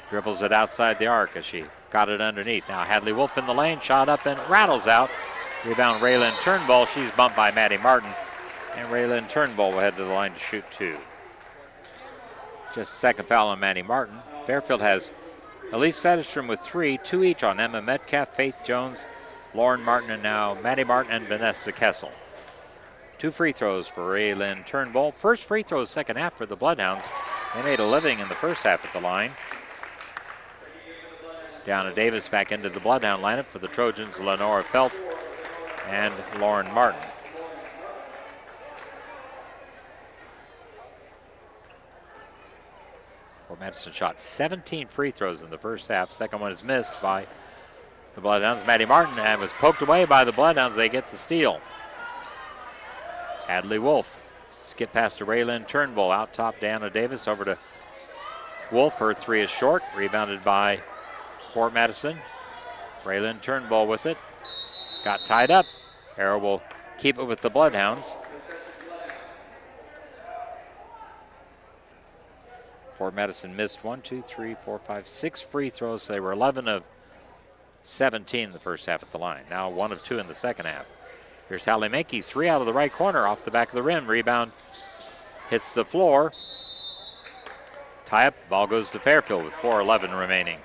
B: Dribbles it outside the arc as she got it underneath. Now Hadley Wolf in the lane, shot up and rattles out. Rebound Raylyn Turnbull. She's bumped by Maddie Martin. And Raylyn Turnbull will head to the line to shoot two. Just second foul on Maddie Martin. Fairfield has Elise Satterstrom with 3, 2 each on Emma Metcalf, Faith Jones, Lauren Martin, and now Maddie Martin and Vanessa Kessel. 2 free throws for Raylyn Turnbull. First free throws second half for the Bloodhounds. They made a living in the first half at the line. Deanna Davis back into the Bloodhound lineup for the Trojans, Lenora Felt and Lauren Martin. Fort Madison shot 17 free throws in the first half. Second one is missed by the Bloodhounds. Maddie Martin and was poked away by the Bloodhounds. They get the steal. Hadley Wolf skip past to Raylyn Turnbull. Out top, Deanna Davis over to Wolf. Her 3 is short. Rebounded by Fort Madison. Raylyn Turnbull with it. Got tied up. Arrow will keep it with the Bloodhounds. Fort Madison missed 6 free throws. They were 11 of 17 in the first half at the line. Now 1 of 2 in the second half. Here's Hallie Mackey, 3 out of the right corner off the back of the rim. Rebound hits the floor. Tie up, ball goes to Fairfield with 4:11 remaining.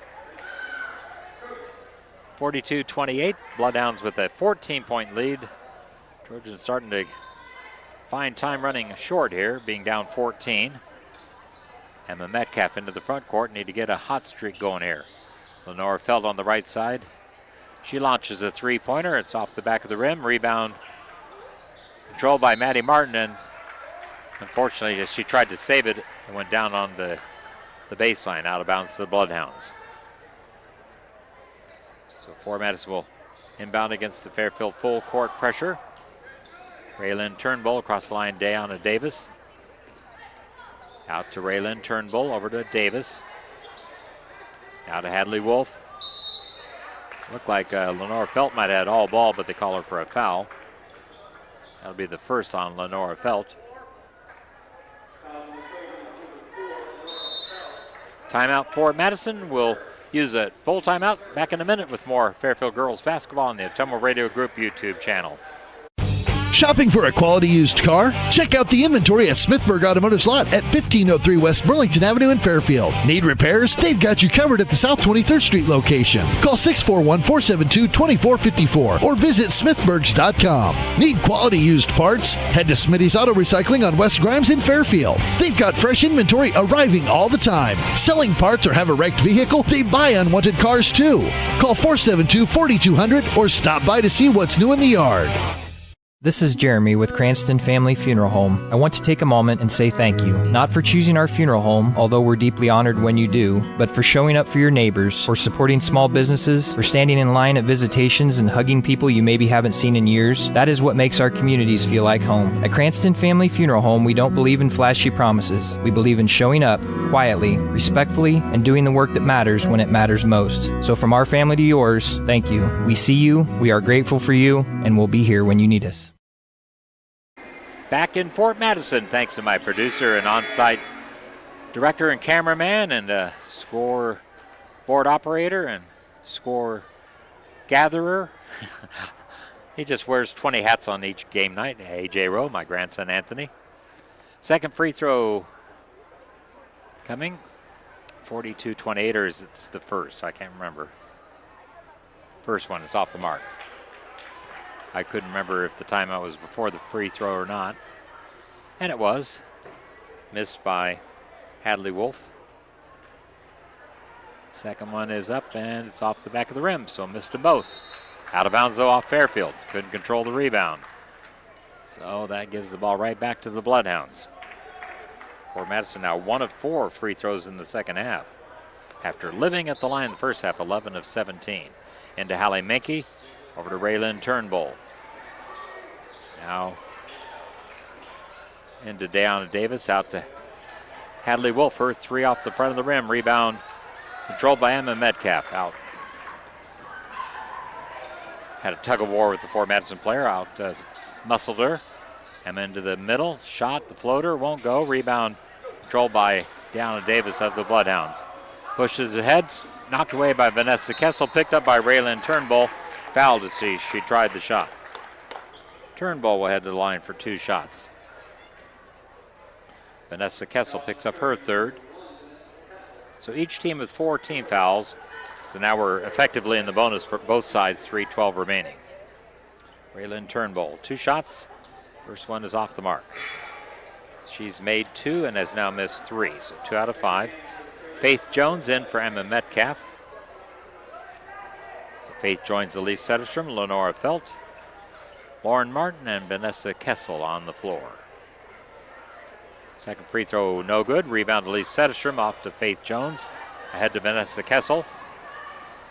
B: 42-28, Bloodhounds with a 14-point lead. Trojans starting to Fine time running short here, being down 14. Emma Metcalf into the front court. Need to get a hot streak going here. Lenora Feld on the right side. She launches a three-pointer. It's off the back of the rim. Rebound controlled by Maddie Martin, and unfortunately, as she tried to save it, it went down on the baseline, out of bounds to the Bloodhounds. So Fort Madison will inbound against the Fairfield full court pressure. Raylyn Turnbull across the line, Dayana Davis. Out to Raylyn Turnbull, over to Davis. Now to Hadley Wolf. Looked like Lenora Felt might have had all ball, but they call her for a foul. That'll be the first on Lenora Felt. Timeout for Madison. We'll use a full timeout. Back in a minute with more Fairfield Girls Basketball on the Ottumwa Radio Group YouTube channel.
A: Shopping for a quality used car? Check out the inventory at Smithburg Automotive's lot at 1503 West Burlington Avenue in Fairfield. Need repairs? They've got you covered at the South 23rd Street location. Call 641-472-2454 or visit smithburgs.com. Need quality used parts? Head to Smitty's Auto Recycling on West Grimes in Fairfield. They've got fresh inventory arriving all the time. Selling parts or have a wrecked vehicle? They buy unwanted cars too. Call 472-4200 or stop by to see what's new in the yard.
D: This is Jeremy with Cranston Family Funeral Home. I want to take a moment and say thank you, not for choosing our funeral home, although we're deeply honored when you do, but for showing up for your neighbors, for supporting small businesses, for standing in line at visitations and hugging people you maybe haven't seen in years. That is what makes our communities feel like home. At Cranston Family Funeral Home, we don't believe in flashy promises. We believe in showing up quietly, respectfully, and doing the work that matters when it matters most. So from our family to yours, thank you. We see you, we are grateful for you, and we'll be here when you need us.
B: Back in Fort Madison, thanks to my producer and on-site director and cameraman and score board operator and score gatherer. He just wears 20 hats on each game night. A.J. Rowe, my grandson Anthony. Second free throw coming. 42-28, or is it the first? I can't remember. First one is off the mark. I couldn't remember if the timeout was before the free throw or not. And it was. Missed by Hadley Wolf. Second one is up and it's off the back of the rim, so missed them both. Out of bounds though off Fairfield. Couldn't control the rebound. So that gives the ball right back to the Bloodhounds. Fort Madison now 1 of 4 free throws in the second half. After living at the line in the first half, 11 of 17. Into Hallie Menke. Over to Raylyn Turnbull. Now into Dayana Davis, out to Hadley Wolf. Her three off the front of the rim. Rebound controlled by Emma Metcalf. Out. Had a tug of war with the Fort Madison player. Out muscled her. Emma into the middle. Shot, the floater won't go. Rebound controlled by Dayana Davis of the Bloodhounds. Pushes ahead. Knocked away by Vanessa Kessel. Picked up by Raylyn Turnbull. Fouled as she tried the shot. Turnbull will head to the line for 2 shots. Vanessa Kessel picks up her third. So each team with 4 team fouls. So now we're effectively in the bonus for both sides, 3:12 remaining. Raylyn Turnbull, 2 shots. First one is off the mark. She's made 2 and has now missed 3, so 2 out of 5. Faith Jones in for Emma Metcalf. Faith joins Elise Setterstrom, Lenora Felt, Lauren Martin, and Vanessa Kessel on the floor. Second free throw no good. Rebound Elise Setterstrom off to Faith Jones. Ahead to Vanessa Kessel.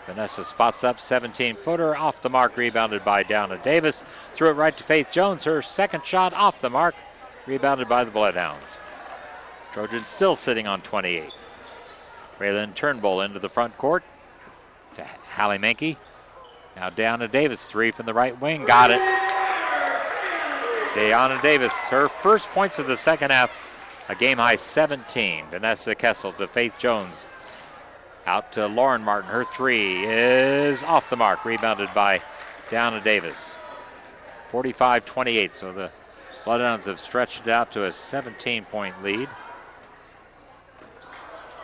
B: Vanessa spots up, 17-footer off the mark, rebounded by Dayana Davis. Threw it right to Faith Jones. Her second shot off the mark, rebounded by the Bloodhounds. Trojans still sitting on 28. Raylyn Turnbull into the front court to Hallie Menke. Now Dayana Davis, 3 from the right wing, got it. Dayana Davis, her first points of the second half, a game-high 17. Vanessa Kessel to Faith Jones. Out to Lauren Martin, her 3 is off the mark, rebounded by Dayana Davis. 45-28, so the Bloodhounds have stretched it out to a 17-point lead.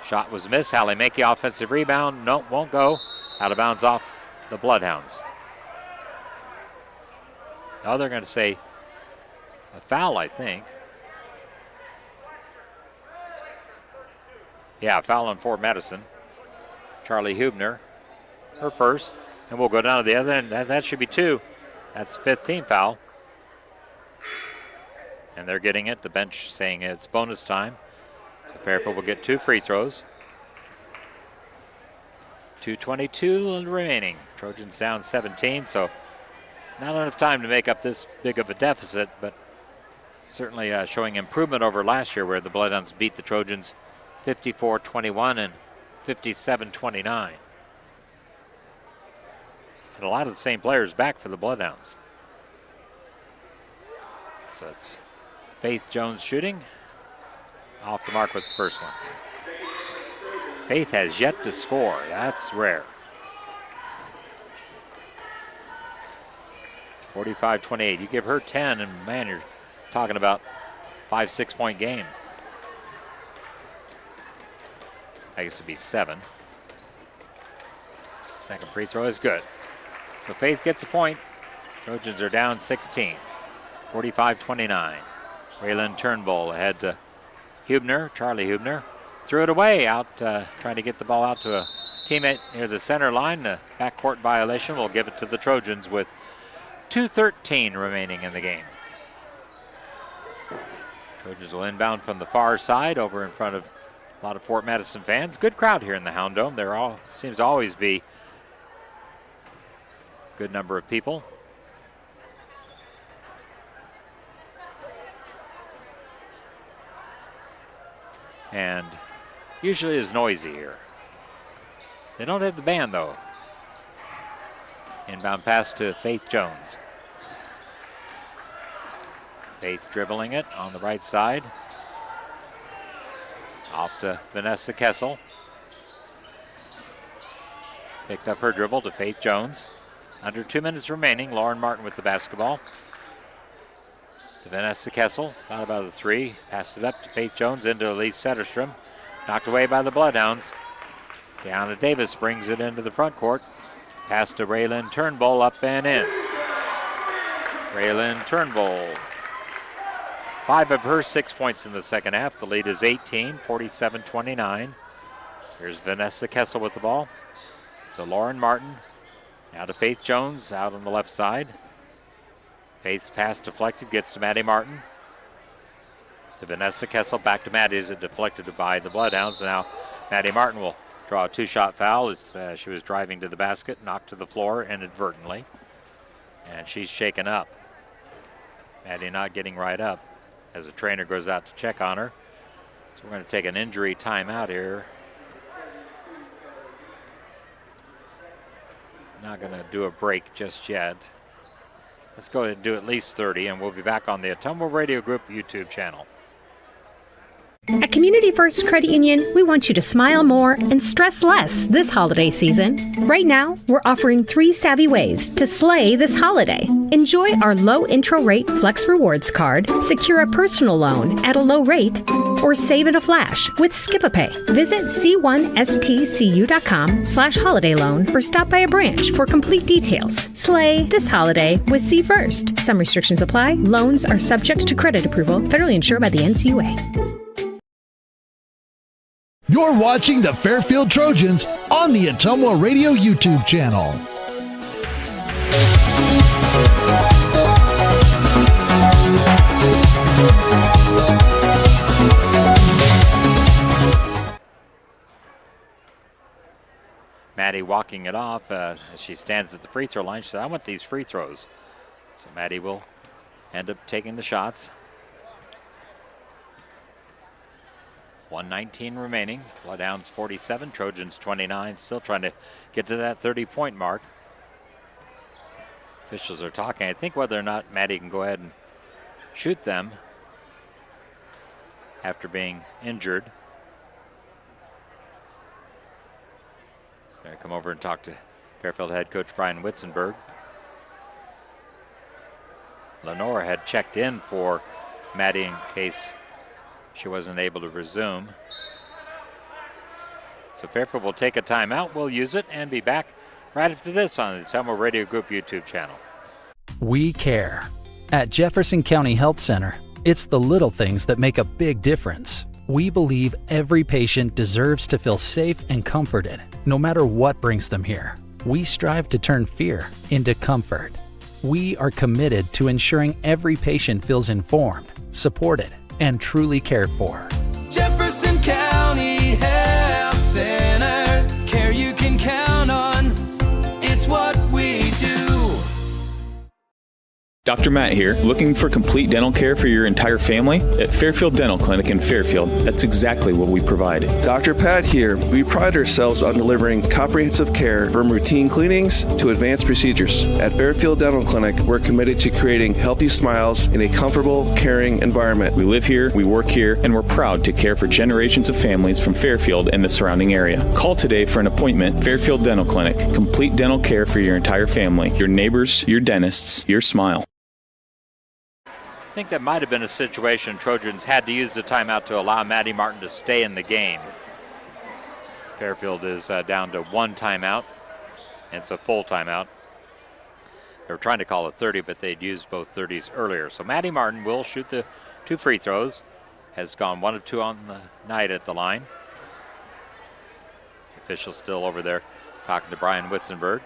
B: Shot was missed. Hallie Menke offensive rebound. Nope, won't go. Out of bounds off the Bloodhounds. Now they're going to say a foul, I think. Yeah, foul on Fort Madison. Charlie Hubner, her first. And we'll go down to the other end. That should be 2. That's 15 foul. And they're getting it. The bench saying it's bonus time. So Fairfield will get 2 free throws. 2:22 remaining. Trojans down 17, so not enough time to make up this big of a deficit, but certainly showing improvement over last year where the Bloodhounds beat the Trojans 54-21 and 57-29. And a lot of the same players back for the Bloodhounds. So it's Faith Jones shooting. Off the mark with the first one. Faith has yet to score. That's rare. 45-28. You give her 10, and man, you're talking about 5-6 point game. I guess it'd be 7. Second free throw is good. So Faith gets a point. Trojans are down 16. 45-29. Raylan Turnbull ahead to Hubner, Charlie Hubner. Threw it away out, trying to get the ball out to a teammate near the center line. The backcourt violation will give it to the Trojans with 2:13 remaining in the game. Trojans will inbound from the far side over in front of a lot of Fort Madison fans. Good crowd here in the Hound Dome. There seems to always be a good number of people. And usually is noisy here. They don't have the band though. Inbound pass to Faith Jones. Faith dribbling it on the right side. Off to Vanessa Kessel. Picked up her dribble to Faith Jones. Under 2 minutes remaining, Lauren Martin with the basketball. To Vanessa Kessel, thought about the 3. Passed it up to Faith Jones into Elise Setterstrom. Knocked away by the Bloodhounds. Deanna Davis brings it into the front court. Pass to Raylan Turnbull, up and in. Raylan Turnbull. 5 of her 6 points in the second half. The lead is 18, 47-29. Here's Vanessa Kessel with the ball. To Lauren Martin. Now to Faith Jones out on the left side. Faith's pass deflected, gets to Maddie Martin. To Vanessa Kessel, back to Maddie as it deflected by the Bloodhounds. Now Maddie Martin will draw a 2-shot foul as she was driving to the basket, knocked to the floor inadvertently. And she's shaken up. Maddie not getting right up as the trainer goes out to check on her. So we're going to take an injury timeout here. Not going to do a break just yet. Let's go ahead and do at least 30, and we'll be back on the Ottumwa Radio Group YouTube channel.
C: At Community First Credit Union, we want you to smile more and stress less this holiday season. Right now, we're offering 3 savvy ways to slay this holiday. Enjoy our low intro rate Flex Rewards card, secure a personal loan at a low rate, or save in a flash with Skip-a-Pay. Visit c1stcu.com/holiday loan or stop by a branch for complete details. Slay this holiday with C First. Some restrictions apply. Loans are subject to credit approval, federally insured by the NCUA.
A: You're watching the Fairfield Trojans on the Ottumwa Radio YouTube channel.
B: Maddie walking it off as she stands at the free throw line. She said, I want these free throws. So Maddie will end up taking the shots. 1:19 remaining. Bloodhounds 47, Trojans 29. Still trying to get to that 30-point mark. Officials are talking. I think whether or not Maddie can go ahead and shoot them after being injured. Gonna come over and talk to Fairfield head coach Brian Witzenberg. Lenora had checked in for Maddie in case she wasn't able to resume. So Fairfield will take a timeout. We'll use it and be back right after this on the Ottumwa Radio Group YouTube channel.
E: We care. At Jefferson County Health Center, it's the little things that make a big difference. We believe every patient deserves to feel safe and comforted, no matter what brings them here. We strive to turn fear into comfort. We are committed to ensuring every patient feels informed, supported, and truly cared for.
F: Jefferson County Health Center, care you can count on. It's what we do.
G: Dr. Matt here, looking for complete dental care for your entire family? At Fairfield Dental Clinic in Fairfield, that's exactly what we provide.
H: Dr. Pat here. We pride ourselves on delivering comprehensive care from routine cleanings to advanced procedures. At Fairfield Dental Clinic, we're committed to creating healthy smiles in a comfortable, caring environment.
G: We live here, we work here, and we're proud to care for generations of families from Fairfield and the surrounding area. Call today for an appointment. Fairfield Dental Clinic, complete dental care for your entire family, your neighbors, your dentists, your smile.
B: I think that might have been a situation Trojans had to use the timeout to allow Maddie Martin to stay in the game. Fairfield is down to one timeout. It's a full timeout. They were trying to call a 30, but they'd used both 30s earlier. So Maddie Martin will shoot the 2 free throws. Has gone 1 of 2 on the night at the line. The official's still over there talking to Brian Witzenberg.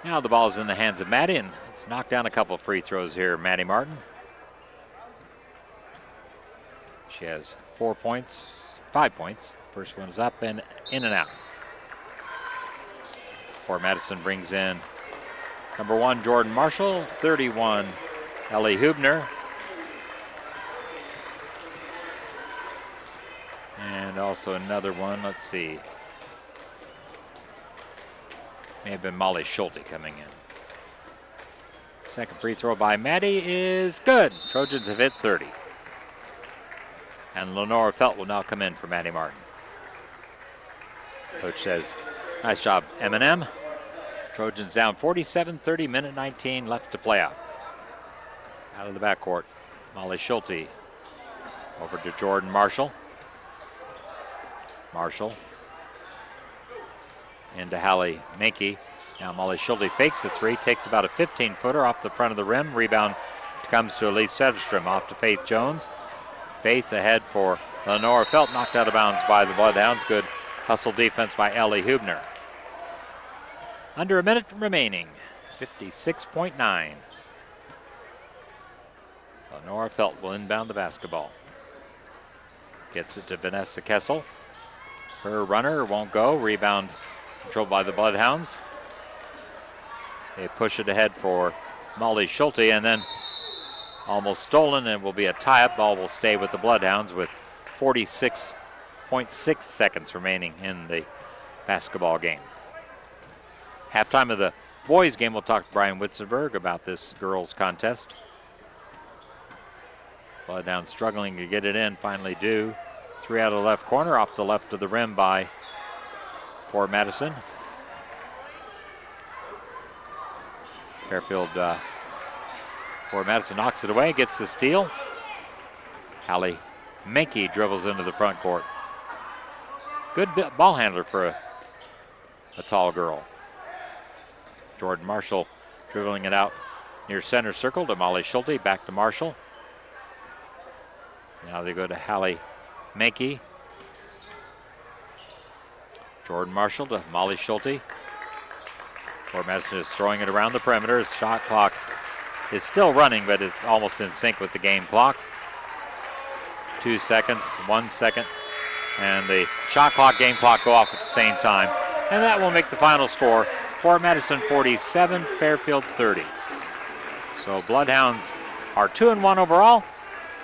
B: Now the ball is in the hands of Maddie, and let's knock down a couple of free throws here, Maddie Martin. She has 5 points. First one is up and in and out. Fort Madison brings in number 1, Jordan Marshall, 31, Ellie Hubner. And also another one, let's see. May have been Molly Schulte coming in. Second free throw by Maddie is good. Trojans have hit 30. And Lenora Felt will now come in for Maddie Martin. Coach says, nice job, M&M. Trojans down 47-30, minute 19 left to play out. Out of the backcourt, Molly Schulte over to Jordan Marshall. Marshall into Hallie Minke. Now Molly Schulte fakes the 3, takes about a 15-footer off the front of the rim. Rebound comes to Elise Sederstrom, off to Faith Jones. Faith ahead for Lenora Felt, knocked out of bounds by the Bloodhounds. Good hustle defense by Ellie Hubner. Under a minute remaining, 56.9. Lenora Felt will inbound the basketball. Gets it to Vanessa Kessel. Her runner won't go. Rebound controlled by the Bloodhounds. They push it ahead for Molly Schulte, and then almost stolen, and will be a tie-up. Ball will stay with the Bloodhounds with 46.6 seconds remaining in the basketball game. Halftime of the boys game, we'll talk to Brian Witzenberg about this girls contest. Bloodhounds struggling to get it in, finally do. 3 out of the left corner, off the left of the rim by Fort Madison. Fairfield, Fort Madison knocks it away, gets the steal. Hallie Minke dribbles into the front court. Good ball handler for a tall girl. Jordan Marshall dribbling it out near center circle to Molly Schulte, back to Marshall. Now they go to Hallie Minke. Jordan Marshall to Molly Schulte. Fort Madison is throwing it around the perimeter. Shot clock is still running, but it's almost in sync with the game clock. 2 seconds, 1 second, and the shot clock, game clock go off at the same time. And that will make the final score. Fort Madison 47, Fairfield 30. So Bloodhounds are 2-1 overall.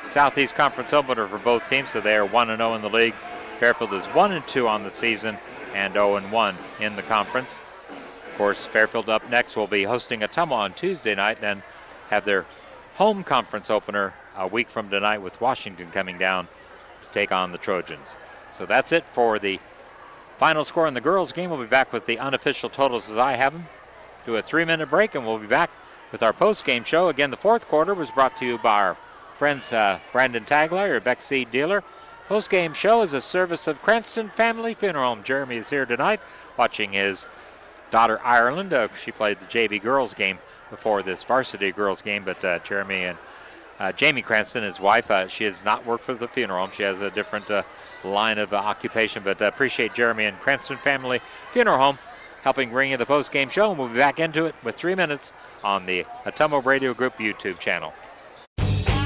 B: Southeast Conference opener for both teams, so they are 1-0 in the league. Fairfield is 1-2 on the season and 0-1 in the conference. Of course, Fairfield up next will be hosting Ottumwa on Tuesday night, then have their home conference opener a week from tonight with Washington coming down to take on the Trojans. So that's it for the final score in the girls game. We'll be back with the unofficial totals as I have them. Do a 3-minute break, and we'll be back with our post-game show. Again, the fourth quarter was brought to you by our friends Brandon Tagler, your Beck Seed dealer. Post-game show is a service of Cranston Family Funeral Home. Jeremy is here tonight watching his daughter Ireland. She played the JV girls game before this varsity girls game, but Jeremy and Jamie Cranston, his wife, she has not worked for the funeral home. She has a different line of occupation, but appreciate Jeremy and Cranston Family Funeral Home helping bring you the post-game show, and we'll be back into it with 3 minutes on the Ottumwa Radio Group YouTube channel.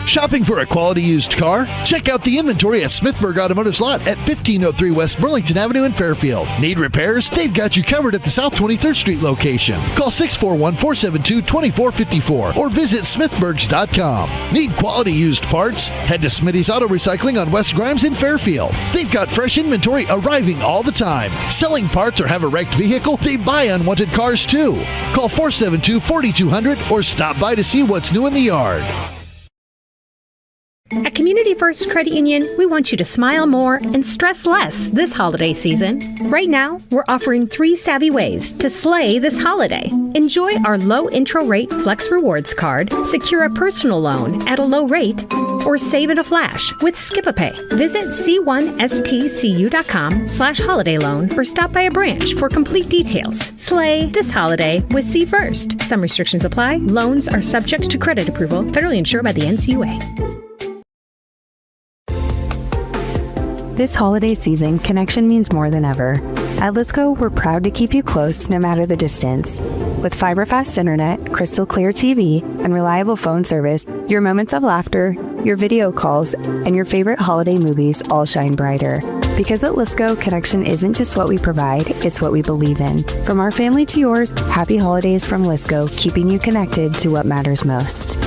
A: Shopping for a quality used car? Check out the inventory at Smithburg Automotive's lot at 1503 West Burlington Avenue in Fairfield. Need repairs? They've got you covered at the South 23rd Street location. Call 641-472-2454 or visit smithburgs.com. Need quality used parts? Head to Smitty's Auto Recycling on West Grimes in Fairfield. They've got fresh inventory arriving all the time. Selling parts or have a wrecked vehicle? They buy unwanted cars too. Call 472-4200 or stop by to see what's new in the yard.
C: At Community First Credit Union, we want you to smile more and stress less this holiday season. Right now, we're offering 3 savvy ways to slay this holiday. Enjoy our low intro rate Flex Rewards card, secure a personal loan at a low rate, or save in a flash with Skip-a-Pay. Visit c1stcu.com/holiday loan or stop by a branch for complete details. Slay this holiday with C First. Some restrictions apply. Loans are subject to credit approval, federally insured by the NCUA.
I: This holiday season, connection means more than ever. At Lisco, we're proud to keep you close no matter the distance. With fiber-fast internet, crystal clear TV, and reliable phone service, your moments of laughter, your video calls, and your favorite holiday movies all shine brighter. Because at Lisco, connection isn't just what we provide, it's what we believe in. From our family to yours, happy holidays from Lisco, keeping you connected to what matters most.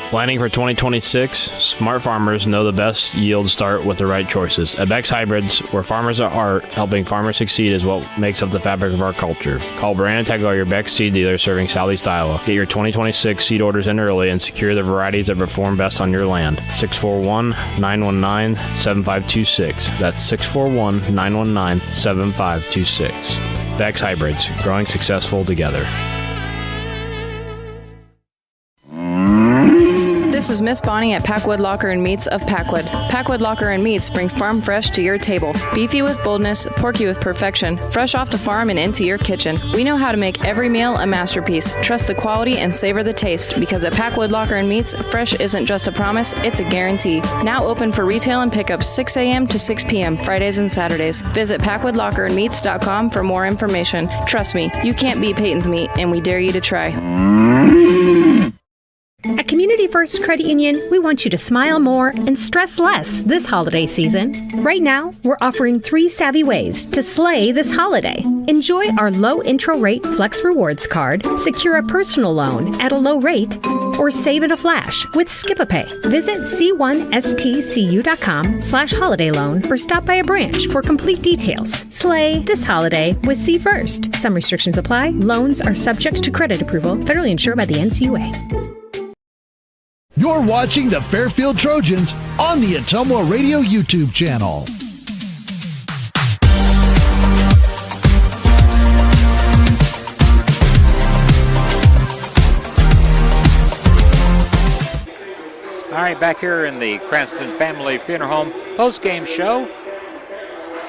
K: Planning for 2026? Smart farmers know the best yields start with the right choices. At Beck's Hybrids, where farmers are art, helping farmers succeed is what makes up the fabric of our culture. Call Brandon Tegler, your Beck's seed dealer serving Southeast Iowa. Get your 2026 seed orders in early and secure the varieties that perform best on your land. 641-919-7526. That's 641-919-7526. Beck's Hybrids, growing successful together.
L: This is Miss Bonnie at Packwood Locker and Meats of Packwood. Packwood Locker and Meats brings farm fresh to your table. Beefy with boldness, porky with perfection, fresh off the farm and into your kitchen. We know how to make every meal a masterpiece. Trust the quality and savor the taste, because at Packwood Locker and Meats, fresh isn't just a promise, it's a guarantee. Now open for retail and pickup 6 a.m. to 6 p.m. Fridays and Saturdays. Visit PackwoodLockerandMeats.com for more information. Trust me, you can't beat Peyton's meat, and we dare you to try.
C: At Community First Credit Union, we want you to smile more and stress less this holiday season. Right now, we're offering 3 savvy ways to slay this holiday. Enjoy our low intro rate Flex Rewards card, secure a personal loan at a low rate, or save in a flash with Skip-a-Pay. Visit c1stcu.com/holiday loan or stop by a branch for complete details. Slay this holiday with C First. Some restrictions apply. Loans are subject to credit approval, federally insured by the NCUA.
A: You're watching the Fairfield Trojans on the Ottumwa Radio YouTube channel.
B: All right, back here in the Cranston Family Funeral Home post-game show.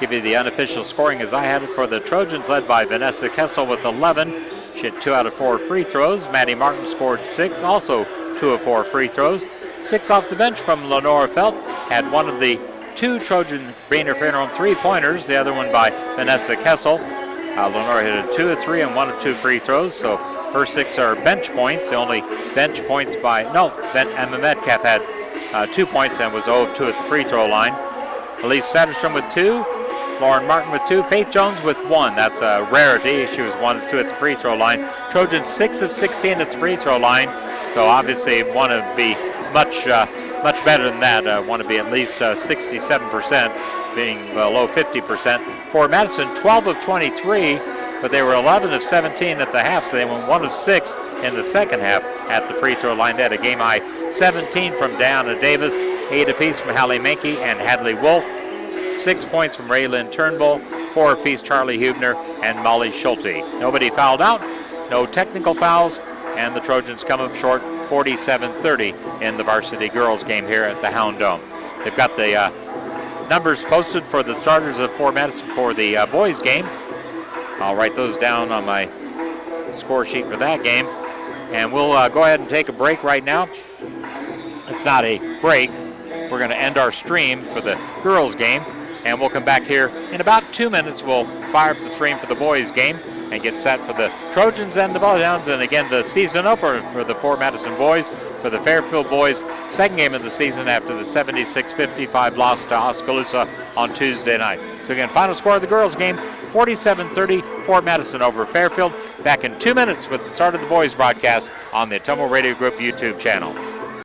B: Give you the unofficial scoring as I had it for the Trojans, led by Vanessa Kessel with 11. She had 2 out of 4 free throws. Maddie Martin scored 6, also 2 of 4 free throws. 6 off the bench from Lenora Felt. Had one of the 2 Trojan Brainer Funeral Home 3-pointers, the other one by Vanessa Kessel. Lenora hit a 2 of 3 and 1 of 2 free throws, so her 6 are bench points. The only bench points Emma Metcalf had 2 points and was 0 of 2 at the free throw line. Elise Satterstrom with 2. Lauren Martin with 2. Faith Jones with 1. That's a rarity. She was 1 of 2 at the free throw line. Trojans 6 of 16 at the free throw line. So obviously want to be much better than that. Want to be at least 67%, being below 50%. Fort Madison 12 of 23, but they were 11 of 17 at the half, so they went 1 of 6 in the second half at the free throw line. They had a game high 17 from Diana Davis, 8 apiece from Hallie Mankey and Hadley Wolf, 6 points from Raylyn Turnbull, 4 apiece Charlie Hubner and Molly Schulte. Nobody fouled out, no technical fouls, and the Trojans come up short 47-30 in the varsity girls game here at the Hound Dome. They've got the numbers posted for the starters of Fort Madison for the boys game. I'll write those down on my score sheet for that game. And we'll go ahead and take a break right now. It's not a break. We're going to end our stream for the girls' game, and we'll come back here in about 2 minutes. We'll fire up the stream for the boys' game and get set for the Trojans and the Bulldogs. And again, the season opener for the Fort Madison boys, for the Fairfield boys, second game of the season after the 76-55 loss to Oskaloosa on Tuesday night. So again, final score of the girls' game, 47-30, Fort Madison over Fairfield. Back in 2 minutes with the start of the boys' broadcast on the Ottumwa Radio Group YouTube channel.